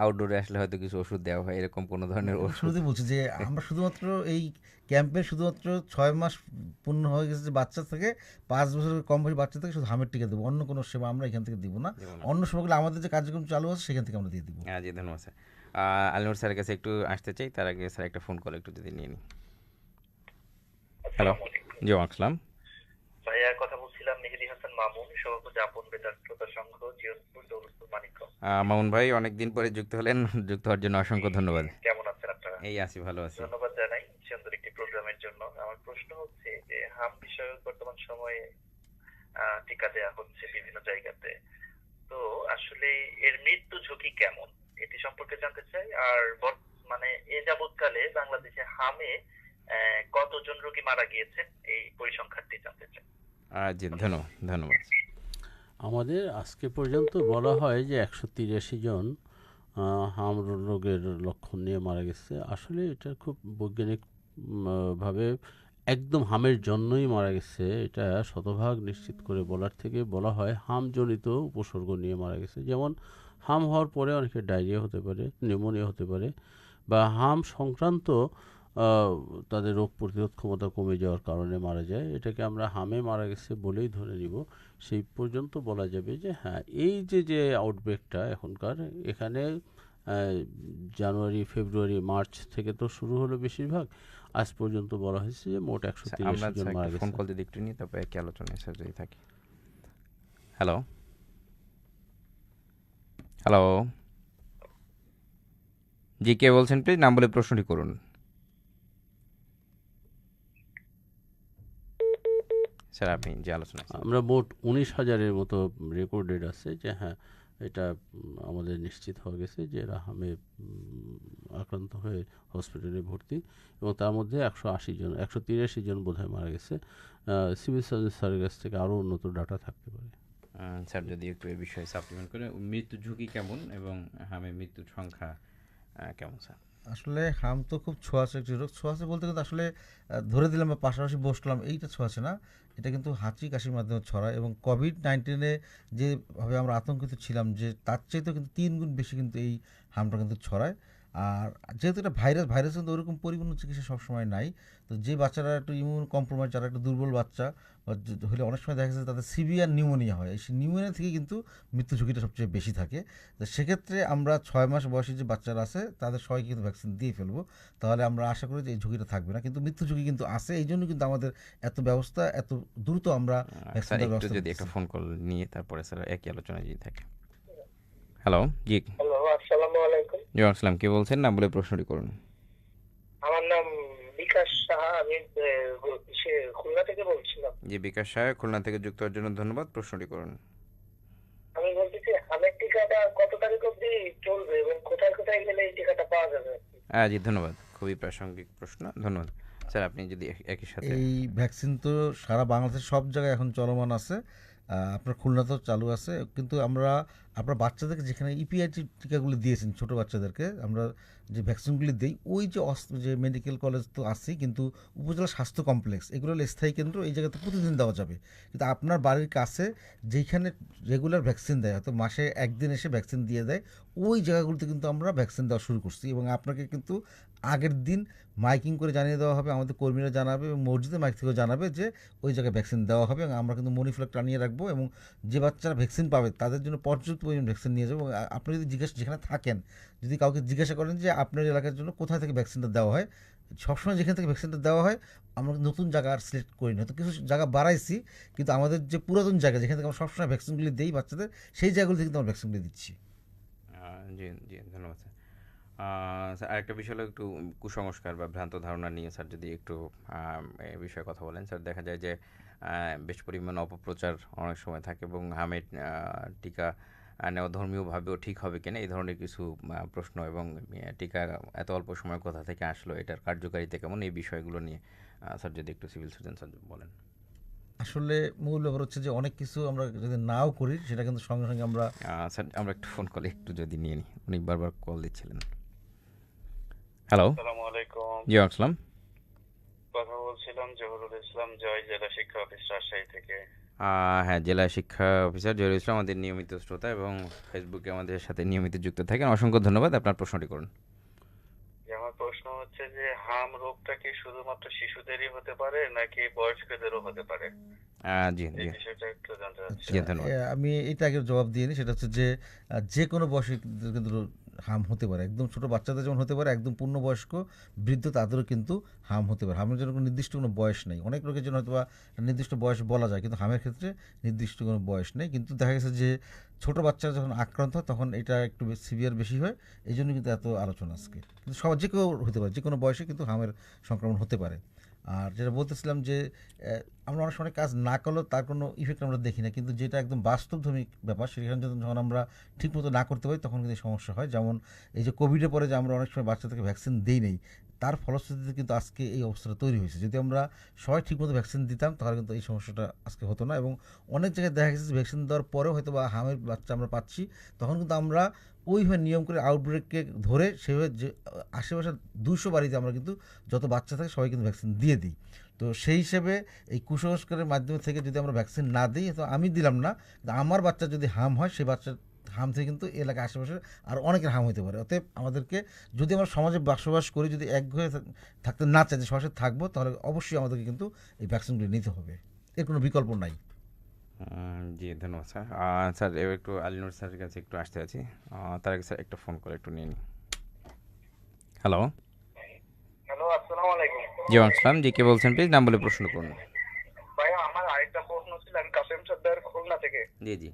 [SPEAKER 1] আউটডোরে আসলে হয়তো কিছু ওষুধ দেওয়া হয়, এরকম কোনো ধরনের
[SPEAKER 5] আমি
[SPEAKER 1] ওষুধ?
[SPEAKER 5] শুরুতেই বলছি যে আমরা শুধুমাত্র এই ক্যাম্পে শুধুমাত্র 6 মাস পূর্ণ হয়ে গেছে যে বাচ্চা থেকে 5 বছরের কম বয়সী বাচ্চা থেকে শুধু হামের টিকা দেবো, অন্য কোনো সেবা আমরা এখান থেকে দিব না।
[SPEAKER 1] দেবো না।
[SPEAKER 5] অন্য সময়গুলো আমাদের যে কার্যক্রম চালু আছে সেখান থেকে আমরা দিয়ে দিব।
[SPEAKER 1] জি ধন্যবাদ স্যার। আলিনুর স্যারের কাছে একটু আসতে চাই, তার আগে স্যার একটা ফোন কল একটু যদি নিয়ে নিই। হ্যালো, জি আসসালাম।
[SPEAKER 6] ভাইয়া, কথা বলছিলাম মেহেদি হাসান মামুন, সভাপতি আপন বেতার শ্রোতা সংঘ, জিয়সপুর, দৌলতপুর, মানিকগঞ্জ।
[SPEAKER 1] মামুন ভাই অনেকদিন পরে যুক্ত হলেন, যুক্ত হওয়ার জন্য অসংখ্য ধন্যবাদ।
[SPEAKER 6] কেমন আছেন আপনারা?
[SPEAKER 1] এই আছি, ভালো আছি।
[SPEAKER 6] ধন্যবাদ জানাই সুন্দর একটি প্রোগ্রামের জন্য। আমার প্রশ্ন হচ্ছে যে হাম বিষয়ক বর্তমান সময়ে টিকা দেওয়া হচ্ছে বিভিন্ন জায়গাতে, তো আসলে এর মৃত্যু ঝুঁকি কেমন এটি সম্পর্কে জানতে চাই। আর মানে এ যাবৎকালে বাংলাদেশে হামে কতজন রোগী মারা গিয়েছেন এই পরিসংখ্যানটি জানতে চাই।
[SPEAKER 1] জি ধন্যবাদ।
[SPEAKER 2] আমাদের আজকে পর্যন্ত বলা হয় যে 183 জন হাম রোগের লক্ষণ নিয়ে মারা গেছে। আসলে এটা খুব বৈজ্ঞানিক ভাবে একদম হামের জন্যই মারা গেছে এটা শতভাগ নিশ্চিত করে বলার থেকে বলা হয় হামজনিত উপসর্গ নিয়ে মারা গেছে। যেমন হাম হওয়ার পরে অনেকের ডায়রিয়া হতে পারে, নিউমোনিয়া হতে পারে, বা হাম সংক্রান্ত তাদের রোগ প্রতিরোধ ক্ষমতা কমে যাওয়ার কারণে মারা যায়। এটাকে আমরা হামে মারা গেছে বলেই ধরে নিব। সেই পর্যন্ত বলা যাবে যে হ্যাঁ, এই যে আউটব্রেকটা এখনকার এখানে জানুয়ারি, ফেব্রুয়ারি, মার্চ থেকে তো শুরু হলো বেশিরভাগ। আজ পর্যন্ত বলা হয়েছে যে মোট 183 জন মারা
[SPEAKER 1] ফোন
[SPEAKER 2] গেছে।
[SPEAKER 1] কল যদি একটু নিই, তারপর একই আলোচনায় স্যার যদি থাকি। হ্যালো, জি কে বলছেন? প্লিজ নাম বলে প্রশ্নটি করুন। স্যার আপনি যে আলোচনা
[SPEAKER 2] আমরা মোট 19,000-এর মতো রেকর্ডেড আছে যে হ্যাঁ, এটা আমাদের নিশ্চিত হয়ে গেছে যে এরা হামে আক্রান্ত হয়ে হসপিটালে ভর্তি, এবং তার মধ্যে 180 জন, 183 জন বোধহয় মারা গেছে। সিভিল সার্জন স্যারের কাছ থেকে আরও উন্নত ডাটা থাকতে পারে।
[SPEAKER 1] স্যার যদি একটু এই বিষয়ে সাপ্লিমেন্ট করে, মৃত্যু ঝুঁকি কেমন এবং হামে মৃত্যুর সংখ্যা কেমন স্যার?
[SPEAKER 5] আসলে হাম তো খুব ছোঁয়াচে একটি রোগ। ছোঁয়াচে বলতে কিন্তু আসলে ধরে দিলাম বা পাশাপাশি বসলাম এইটা ছোঁয়াচে না, এটা কিন্তু হাঁচি কাশির মাধ্যমে ছড়ায়। এবং কোভিড-19 যেভাবে আমরা আতঙ্কিত ছিলাম যে তার চাইতেও কিন্তু 3 গুণ বেশি কিন্তু এই হামটা কিন্তু ছড়ায়। আর যেহেতু এটা ভাইরাস কিন্তু ওরকম পরিপূর্ণ চিকিৎসা সবসময় নাই। তো যে বাচ্চারা একটু ইমিউন কম্প্রোমাইজ, যারা একটু দুর্বল বাচ্চা বা হলে অনেক সময় দেখা যাচ্ছে তাদের সিভিয়ার নিউমোনিয়া হয়। সেই নিউমোনিয়া থেকে কিন্তু মৃত্যু ঝুঁকিটা সবচেয়ে বেশি থাকে। তো সেক্ষেত্রে আমরা 6 মাস বয়সী যে বাচ্চারা আছে তাদের সবাইকে কিন্তু ভ্যাকসিন দিয়ে ফেলবো, তাহলে আমরা আশা করি যে এই ঝুঁকিটা থাকবে না। কিন্তু মৃত্যু ঝুঁকি কিন্তু আছে, এই জন্য কিন্তু আমাদের এত ব্যবস্থা, এত দ্রুত আমরা ভ্যাকসিন
[SPEAKER 1] স্যার
[SPEAKER 5] দেওয়ার
[SPEAKER 1] একটু
[SPEAKER 5] ব্যবস্থা
[SPEAKER 1] যদি একটা
[SPEAKER 5] করতেছি।
[SPEAKER 1] ফোন কল নিয়ে তারপরে স্যার একই আলোচনায় যদি থাকে। হ্যালো, জি
[SPEAKER 3] হ্যালো, আসসালামু আলাইকুম।
[SPEAKER 1] জি আসসালাম, কে বলছেন? নাম বলে প্রশ্নটি করুন।
[SPEAKER 3] আমার নাম বিকাশ সাহা, আমি খুলনা থেকে বলছিলাম।
[SPEAKER 1] জি বিকাশ সাহেব, খুলনা থেকে যুক্ত হওয়ার জন্য ধন্যবাদ। প্রশ্নটি করুন।
[SPEAKER 3] আমি বলতেছি হামের টিকাটা কত তারিখ অবধি চলবে এবং কোথায় কোথায় গেলে এই টিকাটা পাওয়া যাবে?
[SPEAKER 1] জি ধন্যবাদ, খুবই প্রাসঙ্গিক প্রশ্ন, ধন্যবাদ স্যার। আপনি যদি একই সাথে
[SPEAKER 5] এই ভ্যাকসিন তো সারা বাংলাদেশের সব জায়গায় এখন চলমান আছে। আপনার খুলনাতেও চালু আছে। কিন্তু আপনার বাচ্চাদেরকে যেখানে ইপিআইটি টিকাগুলি দিয়েছেন ছোটো বাচ্চাদেরকে আমরা যে ভ্যাকসিনগুলি দিই, ওই যে মেডিকেল কলেজ তো আছেই, কিন্তু উপজেলা স্বাস্থ্য কমপ্লেক্স এগুলো হলো স্থায়ী কেন্দ্র, এই জায়গাতে প্রতিদিন দেওয়া যাবে। কিন্তু আপনার বাড়ির কাছে যেখানে রেগুলার ভ্যাকসিন দেয়, হয়তো মাসে একদিন এসে ভ্যাকসিন দিয়ে দেয়, ওই জায়গাগুলোতে কিন্তু আমরা ভ্যাকসিন দেওয়া শুরু করছি। এবং আপনাকে কিন্তু আগের দিন মাইকিং করে জানিয়ে দেওয়া হবে, আমাদের কর্মীরা জানাবে এবং মসজিদে মাইক থেকেও জানাবে যে ওই জায়গায় ভ্যাকসিন দেওয়া হবে। এবং আমরা কিন্তু মনি ফ্ল্যাগ টানিয়ে রাখবো, এবং যে বাচ্চারা ভ্যাকসিন পাবে তাদের জন্য পর্যাপ্ত পরিমাণ ভ্যাকসিন নিয়ে যাবো। এবং আপনি যদি যেখানে থাকেন, যদি কাউকে জিজ্ঞাসা করেন যে আপনার এলাকার জন্য কোথায় থেকে ভ্যাকসিনটা দেওয়া হয়, সবসময় যেখান থেকে ভ্যাকসিনটা দেওয়া হয় আমরা নতুন জায়গা আর সিলেক্ট করি না। তো কিছু জায়গা বাড়াইছি, কিন্তু আমাদের যে পুরাতন জায়গা যেখান থেকে আমরা সবসময় ভ্যাকসিনগুলি দিই বাচ্চাদের, সেই জায়গাগুলো থেকে কিন্তু আমরা ভ্যাকসিনগুলি দিচ্ছি।
[SPEAKER 1] জি জি ধন্যবাদ স্যার। স্যার আরেকটা বিষয় হলো একটু কুসংস্কার বা ভ্রান্ত ধারণা নিয়ে স্যার যদি একটু এ বিষয়ে কথা বলেন। স্যার দেখা যায় যে বেশ পরিমাণ অপপ্রচার অনেক সময় থাকে, এবং হামের টিকা নেওয়া ধর্মীয়ভাবেও ঠিক হবে কিনা এই ধরনের কিছু প্রশ্ন, এবং টিকা এত অল্প সময় কোথা থেকে আসলো, এটার কার্যকারিতা কেমন, এই বিষয়গুলো নিয়ে স্যার যদি একটু সিভিল সার্জন স্যার বলেন।
[SPEAKER 5] আসলে মূল ব্যাপার হচ্ছে যে অনেক কিছু আমরা যদি নাও করি সেটা কিন্তু সঙ্গে সঙ্গে আমরা
[SPEAKER 1] স্যার আমরা একটু ফোন কলে একটু যদি নিয়ে নিই, উনি বারবার কল দিচ্ছিলেন। হ্যালো,
[SPEAKER 6] আসসালামু আলাইকুম।
[SPEAKER 1] জি আসসালাম।
[SPEAKER 6] কথা বলছিলাম জহুরুল ইসলাম জয়, জেলা শিক্ষা অফিস রাজশাহী থেকে।
[SPEAKER 1] হ্যাঁ, জেলা শিক্ষা অফিসার জহিরুল ইসলাম আমাদের নিয়মিত শ্রোতা এবং ফেসবুকে আমাদের সাথে নিয়মিত যুক্ত থাকেন। অসংখ্য ধন্যবাদ। আপনার প্রশ্নটি করুন।
[SPEAKER 6] যে আমার প্রশ্ন হচ্ছে যে হাম রোগটা কি শুধুমাত্র শিশুদেরই হতে পারে নাকি বয়স্কদেরও হতে পারে?
[SPEAKER 1] জি
[SPEAKER 6] এই
[SPEAKER 1] জি
[SPEAKER 6] বিষয়টা একটু জানতে চাচ্ছি।
[SPEAKER 1] জি, ধন্যবাদ।
[SPEAKER 5] আমি এটা আগে জবাব দিয়ে নিই, সেটা হচ্ছে যে যে কোনো বয়সে কিন্তু হাম হতে পারে। একদম ছোট বাচ্চাদের যেমন হতে পারে, একদম পূর্ণবয়স্ক বৃদ্ধ তাদেরও কিন্তু হাম হতে পারে। হামের জন্য কোনো নির্দিষ্ট কোনো বয়স নেই। অনেক লোকের জন্য হয়তো বা নির্দিষ্ট বয়স বলা যায়, কিন্তু হামের ক্ষেত্রে নির্দিষ্ট কোনো বয়স নেই। কিন্তু দেখা গেছে যে ছোট বাচ্চারা যখন আক্রান্ত হয় তখন এটা একটু সিভিয়ার বেশি হয়, এই জন্য কিন্তু এত আলোচনা আজকে। কিন্তু সব যে কেউ হতে পারে, যে কোনো বয়সে কিন্তু হামের সংক্রমণ হতে পারে। আর যেটা বলতেছিলাম যে আমরা অনেক সময় কাজ না করলেও তার কোনো ইফেক্ট আমরা দেখি না, কিন্তু যেটা একদম বাস্তবধর্মী ব্যাপার সেখানে যখন আমরা ঠিকমতো না করতে পারি তখন কিন্তু সমস্যা হয়। যেমন এই যে কোভিডের পরে যে আমরা অনেক সময় বাচ্চাদেরকে ভ্যাকসিন দিই নেই, তার ফলশ্রুতিতে কিন্তু আজকে এই অবস্থাটা তৈরি হয়েছে। যদি আমরা সবাই ঠিকমতো ভ্যাকসিন দিতাম তাহলে কিন্তু এই সমস্যাটা আজকে হতো না। এবং অনেক জায়গায় দেখা গেছে ভ্যাকসিন দেওয়ার পরেও হয়তো বা হামের বাচ্চা আমরা পাচ্ছি, তখন কিন্তু আমরা ওইভাবে নিয়ম করে আউটব্রেককে ধরে সেভাবে যে আশেপাশের 200 বাড়িতে আমরা কিন্তু যত বাচ্চা থাকে সবাই কিন্তু ভ্যাকসিন দিয়ে দিই। তো সেই হিসেবে এই কুসংস্কারের মাধ্যমে থেকে যদি আমরা ভ্যাকসিন না দিই, তো আমি দিলাম না, কিন্তু আমার বাচ্চা যদি হাম হয় সেই বাচ্চার হাম থেকে কিন্তু এলাকার আশেপাশে আর অনেকের হাম হতে পারে। অতএব আমাদেরকে যদি আমরা সমাজে বসবাস করি, যদি এক হয়ে থাকতে না চাই যে সবার সাথে থাকবো, তাহলে অবশ্যই আমাদেরকে কিন্তু এই ভ্যাকসিনগুলি নিতে হবে, এর কোনো বিকল্প নাই।
[SPEAKER 1] জি, ধন্যবাদ স্যার। স্যার এবার একটু আলিনুর স্যারের কাছে একটু আসতে আছি। তার আগে স্যার একটা ফোন করে একটু নিয়ে নিই। হ্যালো।
[SPEAKER 3] হ্যালো, আসসালামু আলাইকুম।
[SPEAKER 1] জি, আসসালাম। জি, কে বলছেন প্লিজ? নাম বলে প্রশ্ন করুন।
[SPEAKER 3] ভাইয়া, আমার আরেকটা প্রশ্ন ছিল, আমি কাসেম সর্দার খুলনা থেকে।
[SPEAKER 1] জি জি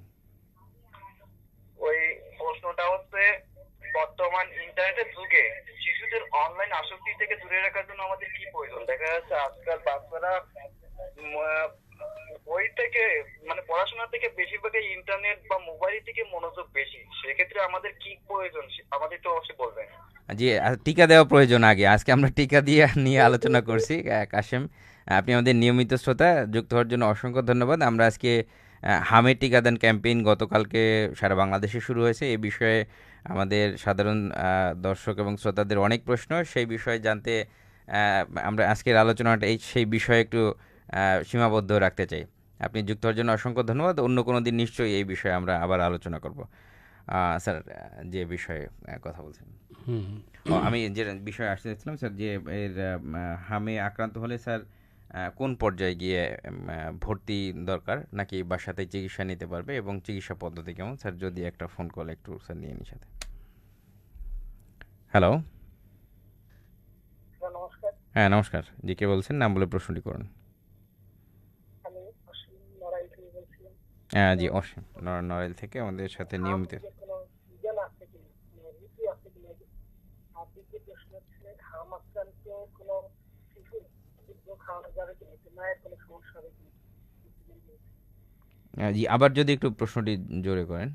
[SPEAKER 3] ওই প্রশ্নটা হচ্ছে, বর্তমান ইন্টারনেটের যুগে শিশুদের অনলাইন আসক্তি থেকে দূরে রাখার জন্য আমাদের কি প্রয়োজন? দেখা যাচ্ছে আজকাল বাচ্চারা বই থেকে মানে পড়াশোনা থেকে বেশিরভাগই ইন্টারনেট বা মোবাইল থেকে মনোযোগ বেশি। সেক্ষেত্রে আমাদের কি প্রয়োজন আমাদের একটু অবশ্যই বলবেন।
[SPEAKER 1] জি, টিকা দেওয়া প্রয়োজন আগে। আজকে আমরা টিকা দিয়ে নিয়ে আলোচনা করছি। কাশেম, আপনি আমাদের নিয়মিত শ্রোতা, যুক্ত হওয়ার জন্য অসংখ্য ধন্যবাদ। আমরা আজকে হামের টিকাদান ক্যাম্পেইন গতকালকে সারা বাংলাদেশে শুরু হয়েছে। এই বিষয়ে আমাদের সাধারণ দর্শক এবং শ্রোতাদের অনেক প্রশ্ন, সেই বিষয়ে জানতে আমরা আজকের আলোচনাটা সেই বিষয়ে একটু সীমাবদ্ধ রাখতে চাই। আপনি যুক্ত হওয়ার জন্য অসংখ্য ধন্যবাদ। অন্য কোনো দিন নিশ্চয়ই এই বিষয়ে আমরা আবার আলোচনা করব। স্যার, যে বিষয়ে কথা বলছেন, আমি যে বিষয়ে আসতে চাচ্ছিলাম স্যার, যে এর হামে আক্রান্ত হলে স্যার কোন পর্যায়ে গিয়ে ভর্তি দরকার, নাকি বাসাতেই চিকিৎসা নিতে পারবে এবং চিকিৎসা পদ্ধতি কেমন? স্যার যদি একটা ফোন কল একটু স্যার নিয়ে নিই সাথে। হ্যালো।
[SPEAKER 3] নমস্কার,
[SPEAKER 1] হ্যাঁ, নমস্কার। জি, কে বলছেন? নাম বলে প্রশ্নটি করুন।
[SPEAKER 3] আমি অসীম নড়াইল থেকে বলছিলাম।
[SPEAKER 1] জি, অসীম নড়াইল থেকে আমাদের সাথে নিয়মিত।
[SPEAKER 3] কোনো সিজন আছে কিনা, ঋতু আছে কিনা। আর দ্বিতীয় প্রশ্ন হচ্ছে, হাম আক্রান্ত কোনো শিশু দুধ খাওয়ানো যাবে কিনা, মায়ের কোনো সমস্যা হবে কিনা।
[SPEAKER 1] জি, আবার যদি একটু প্রশ্নটি জোরে করেন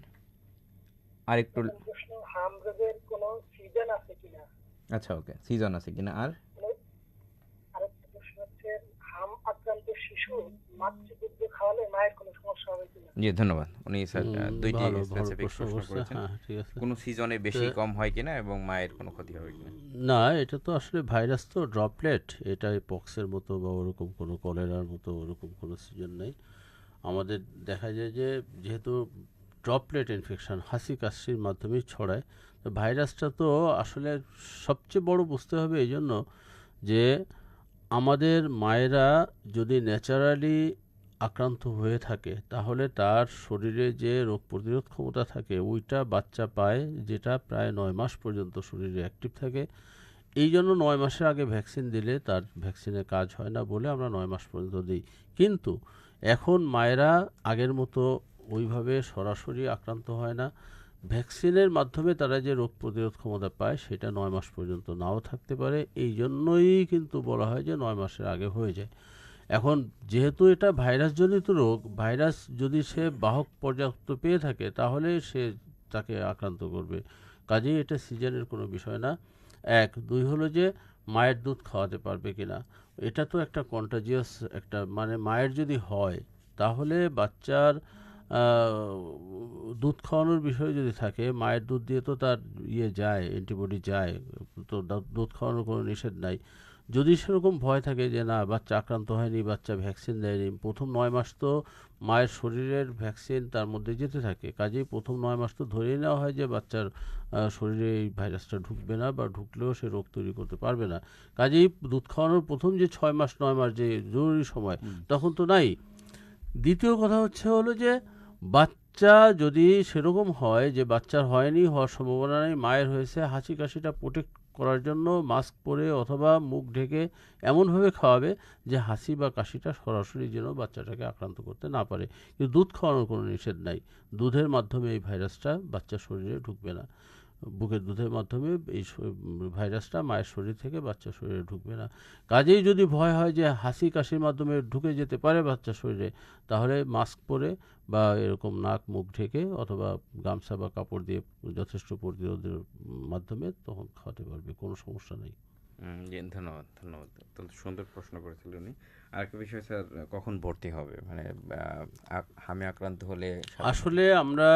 [SPEAKER 1] আর একটু।
[SPEAKER 3] প্রশ্ন, হাম রোগের কোনো সিজন আছে কিনা।
[SPEAKER 1] আচ্ছা, ওকে, সিজন আছে কিনা। আর
[SPEAKER 3] আরেকটা প্রশ্ন হচ্ছে, হাম আক্রান্ত শিশু মাতৃদুগ্ধ খাওয়ালে মায়ের কোনো সমস্যা হবে কিনা।
[SPEAKER 1] জি, ধন্যবাদ। উনি স্যার দুইটি
[SPEAKER 2] ভালো ভালো
[SPEAKER 1] স্পেসিফিক
[SPEAKER 2] প্রশ্ন
[SPEAKER 1] প্রশ্ন
[SPEAKER 2] করছে।
[SPEAKER 1] করেছেন।
[SPEAKER 2] হ্যাঁ, ঠিক আছে।
[SPEAKER 1] কোনো সিজনে বেশি কম হয় কিনা এবং মায়ের কোনো ক্ষতি হবে কিনা।
[SPEAKER 2] না, এটা তো আসলে ভাইরাস, তো ড্রপলেট, এটা পক্সের মতো বা ওরকম কোনো কলেরার মতো ওরকম কোনো সিজন নেই। আমাদের দেখা যায় যে যেহেতু ড্রপলেট ইনফেকশন হাসি কাশির মাধ্যমেই ছড়ায়, তো ভাইরাসটা তো আসলে সবচেয়ে বড় বুঝতে হবে এই জন্য যে আমাদের মায়েরা যদি ন্যাচারালি আক্রান্ত হয়ে থাকে তাহলে তার শরীরে যে রোগ প্রতিরোধ ক্ষমতা থাকে ওইটা বাচ্চা পায়, যেটা প্রায় 9 মাস পর্যন্ত শরীরে অ্যাক্টিভ থাকে। এই জন্য 9 মাসের আগে ভ্যাকসিন দিলে তার ভ্যাকসিনের কাজ হয় না বলে আমরা 9 মাস পর্যন্ত দিই। কিন্তু এখন মায়েরা আগের মতো ওইভাবে সরাসরি আক্রান্ত হয় না। ভ্যাকসিনের মাধ্যমে তারা যে রোগ প্রতিরোধ ক্ষমতা পায় সেটা 9 মাস পর্যন্ত নাও থাকতে পারে। এই জন্যই কিন্তু বলা হয় যে 9 মাসের আগে হয়ে যায়। এখন যেহেতু এটা ভাইরাসজনিত রোগ, ভাইরাস যদি সে বাহক পর্যাপ্ত পেয়ে থাকে তাহলে সে তাকে আক্রান্ত করবে। কাজেই এটা সিজনের কোনো বিষয় না। 1 2 হলো যে মায়ের দুধ খাওয়াতে পারবে কিনা। এটা তো একটা কন্টাজিয়াস একটা, মানে মায়ের যদি হয় তাহলে বাচ্চার দুধ খাওয়ানোর বিষয় যদি থাকে, মায়ের দুধ দিয়ে তো তার যায়, অ্যান্টিবডি যায়, তো দুধ খাওয়ানোর কোনো নিষেধ নাই। যদি সেরকম ভয় থাকে যে না বাচ্চা আক্রান্ত হয়নি, বাচ্চা ভ্যাকসিন দেয়নি, প্রথম 9 মাস তো মায়ের শরীরের ভ্যাকসিন তার মধ্যে যেতে থাকে, কাজেই প্রথম 9 মাস তো ধরেই নেওয়া হয় যে বাচ্চার শরীরে এই ভাইরাসটা ঢুকবে না, বা ঢুকলেও সে রোগ তৈরি করতে পারবে না। কাজেই দুধ খাওয়ানোর প্রথম যে 6 মাস 9 মাস যে জরুরি সময়, তখন তো নাই। দ্বিতীয় কথা হলো যে বাচ্চা যদি সেরকম হয় যে বাচ্চার হয়নি, হওয়ার সম্ভাবনা নেই, মায়ের হয়েছে, হাঁচি কাশিটা প্রোটেক্ট করার জন্য মাস্ক পরে অথবা মুখ ঢেকে এমনভাবে খাওয়াবে যে হাসি বা কাশিটা সরাসরি যেন বাচ্চাটাকে আক্রান্ত করতে না পারে। কিন্তু দুধ খাওয়ানোর কোনো নিষেধ নাই, দুধের মাধ্যমে এই ভাইরাসটা বাচ্চার শরীরে ঢুকবে না, বুকের দুধের মাধ্যমে এই ভাইরাসটা মায়ের শরীর থেকে বাচ্চার শরীরে ঢুকবে না। কাজেই যদি ভয় হয় যে হাসি কাশির মাধ্যমে ঢুকে যেতে পারে বাচ্চার শরীরে, তাহলে মাস্ক পরে বা এরকম নাক মুখ ঢেকে অথবা গামছা বা কাপড় দিয়ে যথেষ্ট প্রতিরোধের মাধ্যমে তখন খাওয়াতে পারবে, কোনো সমস্যা নেই।
[SPEAKER 1] জি, ধন্যবাদ ধন্যবাদ, অত্যন্ত সুন্দর প্রশ্ন করেছিলেন উনি। আরেকটা বিষয় স্যার, কখন ভর্তি হবে, মানে হামে আক্রান্ত হলে
[SPEAKER 2] আসলে আমরা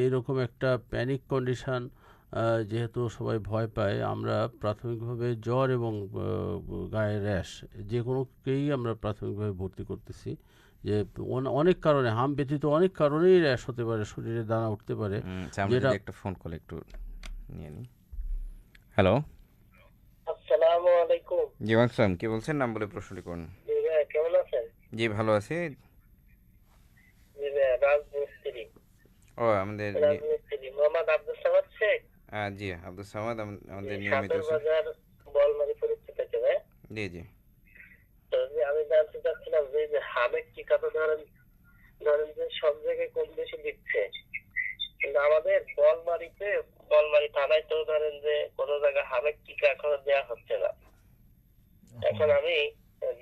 [SPEAKER 2] এরকম একটা প্যানিক কন্ডিশন, যেহেতু সবাই ভয় পায়, আমরা প্রাথমিকভাবে জ্বর এবং গায়ে র্যাশ যে কোনোকেই আমরা প্রাথমিকভাবে ভর্তি করতেছি। যে অনেক কারণে, হাম ব্যতীত অনেক কারণেই র্যাশ হতে পারে, শরীরে দানা উঠতে পারে।
[SPEAKER 1] আমরা যদি একটা ফোন কল একটু নিয়ে নিই। হ্যালো,
[SPEAKER 3] আসসালামু আলাইকুম।
[SPEAKER 1] জি আসসালাম, কি বলছেন, নাম বলে প্রশ্নটি করুন।
[SPEAKER 3] জি ভাই, কেমন আছেন?
[SPEAKER 1] জি ভালো আছি।
[SPEAKER 3] জি ভাই, রাজমিস্ত্রি
[SPEAKER 1] আমাদের
[SPEAKER 3] মোহাম্মদ আব্দুল সামাদ শেখ।
[SPEAKER 1] জি আব্দুল সামাদ, আমাদের
[SPEAKER 3] জি,
[SPEAKER 1] নিয়মিত
[SPEAKER 3] সাদের বাজার বলমারি পরিচিত থেকে ভাই।
[SPEAKER 1] জি জি
[SPEAKER 3] তো যে আমি জানতে চাচ্ছিলাম যে যে হামের টিকা তো ধরেন যে সব জায়গায় কম বেশি দিচ্ছে, কিন্তু আমাদের বলমারি থানায় তো ধরেন যে কোনো জায়গায় হামের টিকা এখনো দেওয়া হচ্ছে না। এখন আমি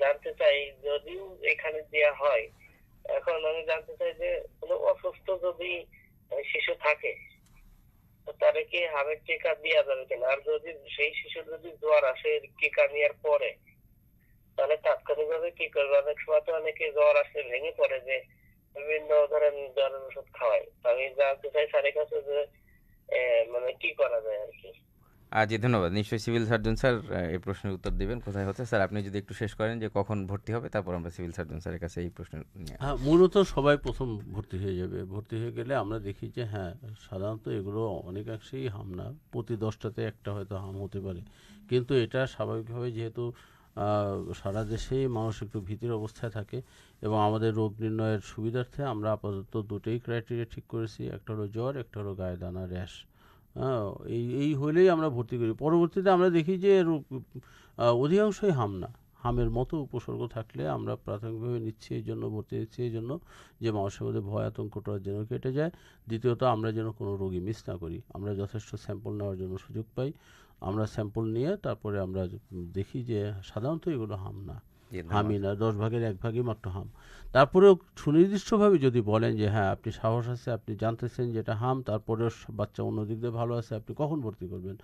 [SPEAKER 3] জানতে চাই, যদিও এখানে দেওয়া হয়, এখন আমি জানতে চাই যে কোনো অসুস্থ যদি শিশু থাকে তো তারে কি হামের টিকা দেওয়া যাবে কিনা, আর যদি সেই শিশুর যদি জ্বর আসে টিকা নেওয়ার পরে, তাহলে তাৎক্ষণিকভাবে কি করবে? অনেক সময় তো অনেকে জ্বর আসলে ভেঙে পড়ে, যে বিভিন্ন ধরেন জ্বরের ওষুধ খাওয়ায়। আমি জানতে চাই স্যারের কাছে যে মানে কি করা যায় আর কি।
[SPEAKER 1] জি ধন্যবাদ। নিশ্চয়ই সিভিল সার্জন স্যার এই প্রশ্নের উত্তর দেবেন কোথায় হচ্ছে। স্যার আপনি যদি একটু শেষ করেন যে কখন ভর্তি হবে, তারপর আমরা সিভিল সার্জন স্যারের কাছে এই প্রশ্ন নিয়ে
[SPEAKER 2] হ্যাঁ, মূলত সবাই প্রথম ভর্তি হয়ে যাবে। ভর্তি হয়ে গেলে আমরা দেখি যে হ্যাঁ, সাধারণত এগুলো অনেকাংশেই হাম না, প্রতি 10টাতে একটা হয়তো হাম হতে পারে। কিন্তু এটা স্বাভাবিকভাবে, যেহেতু সারা দেশেই মানুষ একটু ভীতির অবস্থায় থাকে, এবং আমাদের রোগ নির্ণয়ের সুবিধার্থে আমরা আপাতত দুটোই ক্রাইটেরিয়া ঠিক করেছি, একটা হলো জ্বর, একটা হলো গায়ে দানা র্যাশ। এই হলেই আমরা ভর্তি করি। পরবর্তীতে আমরা দেখি যে অধিকাংশই হাম না, হামের মতো উপসর্গ থাকলে আমরা প্রাথমিকভাবে নিচ্ছি, এই জন্য ভর্তি নিচ্ছি, এই জন্য যে মানুষের মধ্যে ভয় আতঙ্কটা যেন কেটে যায়। দ্বিতীয়ত, আমরা যেন কোনো রোগী মিস না করি, আমরা যথেষ্ট স্যাম্পল নেওয়ার জন্য সুযোগ পাই। আমরা স্যাম্পল নিয়ে তারপরে আমরা দেখি যে সাধারণত এগুলো হাম না, হামই না, 10 ভাগের 1 ভাগই মাত্র হাম। তারপরেও সুনির্দিষ্টভাবে যদি বলেন যে হ্যাঁ আপনি সাহস আছে, আপনি জানতেছেন যেটা হাম, তারপরেও বাচ্চা অন্যদিক দিয়ে ভালো আছে, আপনি কখন ভর্তি করবেন?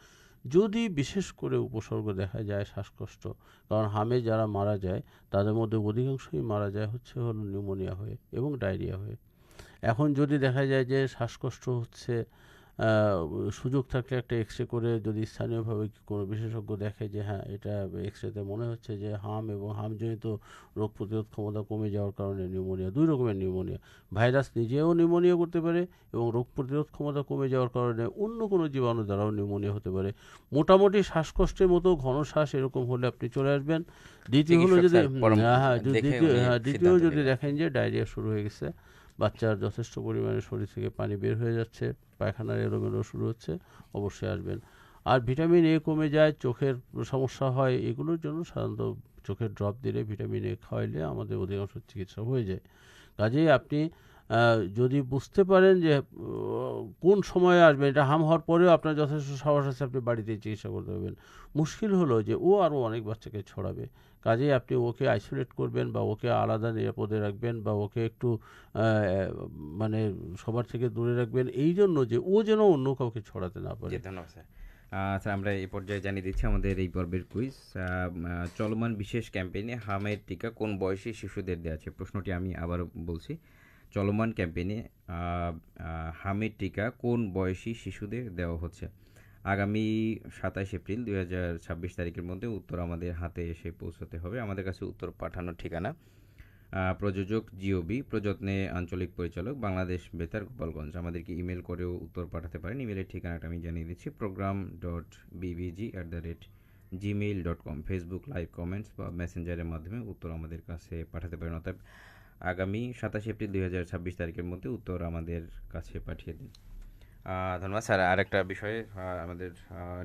[SPEAKER 2] যদি বিশেষ করে উপসর্গ দেখা যায় শ্বাসকষ্ট, কারণ হামে যারা মারা যায় তাদের মধ্যে অধিকাংশই মারা যায় হলো নিউমোনিয়া হয়ে এবং ডায়রিয়া হয়ে। এখন যদি দেখা যায় যে শ্বাসকষ্ট হচ্ছে, সুযোগ থাকলে একটা এক্স রে করে যদি স্থানীয়ভাবে কোনো বিশেষজ্ঞ দেখে যে হ্যাঁ এটা এক্স-রেতে মনে হচ্ছে যে হাম এবং হামজনিত রোগ প্রতিরোধ ক্ষমতা কমে যাওয়ার কারণে নিউমোনিয়া, 2 রকমের নিউমোনিয়া, ভাইরাস নিজেও নিউমোনিয়া করতে পারে এবং রোগ প্রতিরোধ ক্ষমতা কমে যাওয়ার কারণে অন্য কোনো জীবাণু দ্বারাও নিউমোনিয়া হতে পারে। মোটামুটি শ্বাসকষ্টের মতো ঘন শ্বাস এরকম হলে আপনি চলে আসবেন। দ্বিতীয় হলো যদি দ্বিতীয় যদি দেখেন যে ডায়রিয়া শুরু হয়ে গেছে, বাচ্চার যথেষ্ট পরিমাণে শরীর থেকে পানি বের হয়ে যাচ্ছে, পায়খানার এলোমেলো শুরু হচ্ছে, অবশ্যই আসবেন। আর ভিটামিন এ কমে যায়, চোখের সমস্যা হয়, এগুলোর জন্য সাধারণত চোখের ড্রপ দিলে, ভিটামিন এ খাওয়াইলে আমাদের অধিকাংশ চিকিৎসা হয়ে যায়। কাজেই আপনি যদি বুঝতে পারেন যে কোন সময়ে আসবেন, এটা হাম হওয়ার পরেও আপনার যথেষ্ট সাহস আছে, আপনি বাড়িতেই চিকিৎসা করতে পারবেন। মুশকিল হলো যে ও আরও অনেক বাচ্চাকে ছড়াবে, কাজেই আপনি ওকে আইসোলেট করবেন বা ওকে আলাদা নিরাপদে রাখবেন বা ওকে একটু মানে সবার থেকে দূরে রাখবেন, এই জন্য যে ও যেন অন্য কাউকে ছড়াতে না পারে।
[SPEAKER 1] ধন্যবাদ স্যার। স্যার আমরা এই পর্যায়ে জানিয়ে দিচ্ছি আমাদের এই পর্বের কুইজ। চলমান বিশেষ ক্যাম্পেইনে হামের টিকা কোন বয়সী শিশুদের দেওয়া আছে? প্রশ্নটি আমি আবারও বলছি, চলমান ক্যাম্পেইনে হামের টিকা কোন বয়সী শিশুদের দেওয়া হচ্ছে? আগামী 27 এপ্রিল 2026 তারিখের মধ্যে উত্তর আমাদের হাতে এসে পৌঁছতে হবে। আমাদের কাছে উত্তর পাঠানোর ঠিকানা প্রযোজক জিওবি, প্রযত্নে আঞ্চলিক পরিচালক বাংলাদেশ বেতার গোপালগঞ্জ। আমাদেরকে ইমেল করেও উত্তর পাঠাতে পারেন। ইমেলের ঠিকানাটা আমি জানিয়ে দিচ্ছি, program.bbg@gmail.com। ফেসবুক লাইভ কমেন্টস বা মেসেঞ্জারের মাধ্যমে উত্তর আমাদের কাছে পাঠাতে পারেন। অর্থাৎ আগামী 27 এপ্রিল 2026 তারিখের মধ্যে উত্তর আমাদের কাছে পাঠিয়ে দিন। ধন্যবাদ স্যার। আরেকটা বিষয়ে আমাদের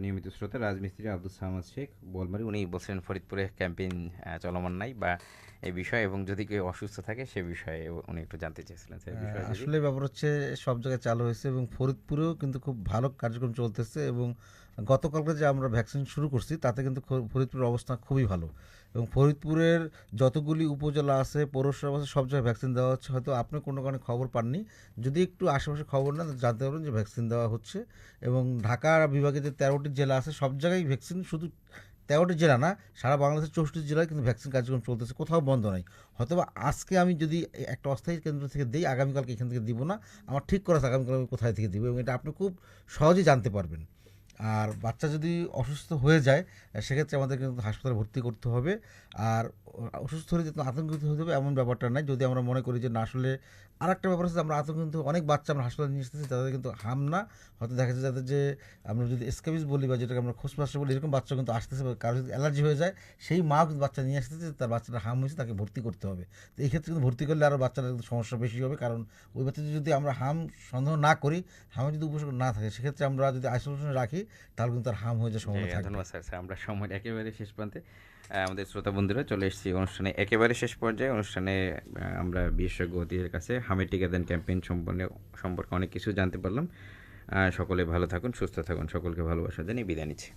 [SPEAKER 1] নিয়মিত শ্রোতা রাজমিস্ত্রি আব্দুল সামাদ শেখ বোলমারি, উনি বলছেন ফরিদপুরে ক্যাম্পেইন চলমান নাই বা এই বিষয়ে, এবং যদি কেউ অসুস্থ থাকে সে বিষয়ে উনি একটু জানতে চেয়েছিলেন স্যার। বিষয়ে
[SPEAKER 5] আসলে ব্যাপার হচ্ছে সব জায়গায় চালু হয়েছে এবং ফরিদপুরেও কিন্তু খুব ভালো কার্যক্রম চলতেছে এবং গতকালকে যে আমরা ভ্যাকসিন শুরু করছি তাতে কিন্তু ফরিদপুরের অবস্থা খুবই ভালো এবং ফরিদপুরের যতগুলি উপজেলা আছে, পৌরসভা আছে, সব জায়গায় ভ্যাকসিন দেওয়া হচ্ছে। হয়তো আপনি কোনো কারণে খবর পাননি, যদি একটু আশেপাশে খবর না জানতে পারবেন যে ভ্যাকসিন দেওয়া হচ্ছে। এবং ঢাকা বিভাগে যে 13টি জেলা আছে সব জায়গায় ভ্যাকসিন, শুধু 13টি জেলা না, সারা বাংলাদেশের 64 জেলায় কিন্তু ভ্যাকসিন কার্যক্রম চলতেছে, কোথাও বন্ধ নাই। হয়তোবা আজকে আমি যদি একটা অস্থায়ী কেন্দ্র থেকে দিই, আগামীকালকে এখান থেকে দিব না, আমার ঠিক করা আছে আগামীকাল আমি কোথায় থেকে দিব, এবং এটা আপনি খুব সহজেই জানতে পারবেন। আর বাচ্চা যদি অসুস্থ হয়ে যায় সেক্ষেত্রে আমাদের কিন্তু হাসপাতালে ভর্তি করতে হবে। আর অসুস্থ হলে যেহেতু আতঙ্কিত হতে হবে এমন ব্যাপারটা নাই, যদি আমরা মনে করি যে না আসলে আরেকটা ব্যাপার আছে, আমরা আতঙ্কিত অনেক বাচ্চা আমরা হাসপাতালে নিয়ে এসেছি, তাদের কিন্তু হাম না, হয়তো দেখা যাচ্ছে যাদের যে আমরা যদি স্ক্যাবিস বলি বা যেটাকে আমরা খোসপাসা বলি, এরকম বাচ্চা কিন্তু আসতেছে, কারো যদি অ্যালার্জি হয়ে যায় সেই মাও কিন্তু বাচ্চা নিয়ে আসতেছে, তার বাচ্চাটা হাম হয়েছে, তাকে ভর্তি করতে হবে। তো এই ক্ষেত্রে কিন্তু ভর্তি করলে আরও বাচ্চাদের কিন্তু সমস্যা বেশি হবে, কারণ ওই বাচ্চাটা যদি আমরা হাম সন্দেহ না করি, হামের যদি উপসর্গ না থাকে, সেক্ষেত্রে আমরা যদি আইসোলেশনে রাখি তাহলে কিন্তু তার হাম হয়ে যাওয়ার সম্ভাবনা থাকবে।
[SPEAKER 1] ধন্যবাদ স্যার। স্যার আমরা সময় একেবারে শেষ প্রান্তে, আমাদের শ্রোতা বন্ধুরা চলে এসেছি অনুষ্ঠানে একেবারে শেষ পর্যায়ে। অনুষ্ঠানে আমরা বিশেষজ্ঞ অতিথির কাছে হামের টিকা দেন ক্যাম্পেইন সম্পর্কে অনেক কিছু জানতে পারলাম। সকলে ভালো থাকুন, সুস্থ থাকুন, সকলকে ভালোবাসা জানিয়ে বিদায় নিচ্ছি।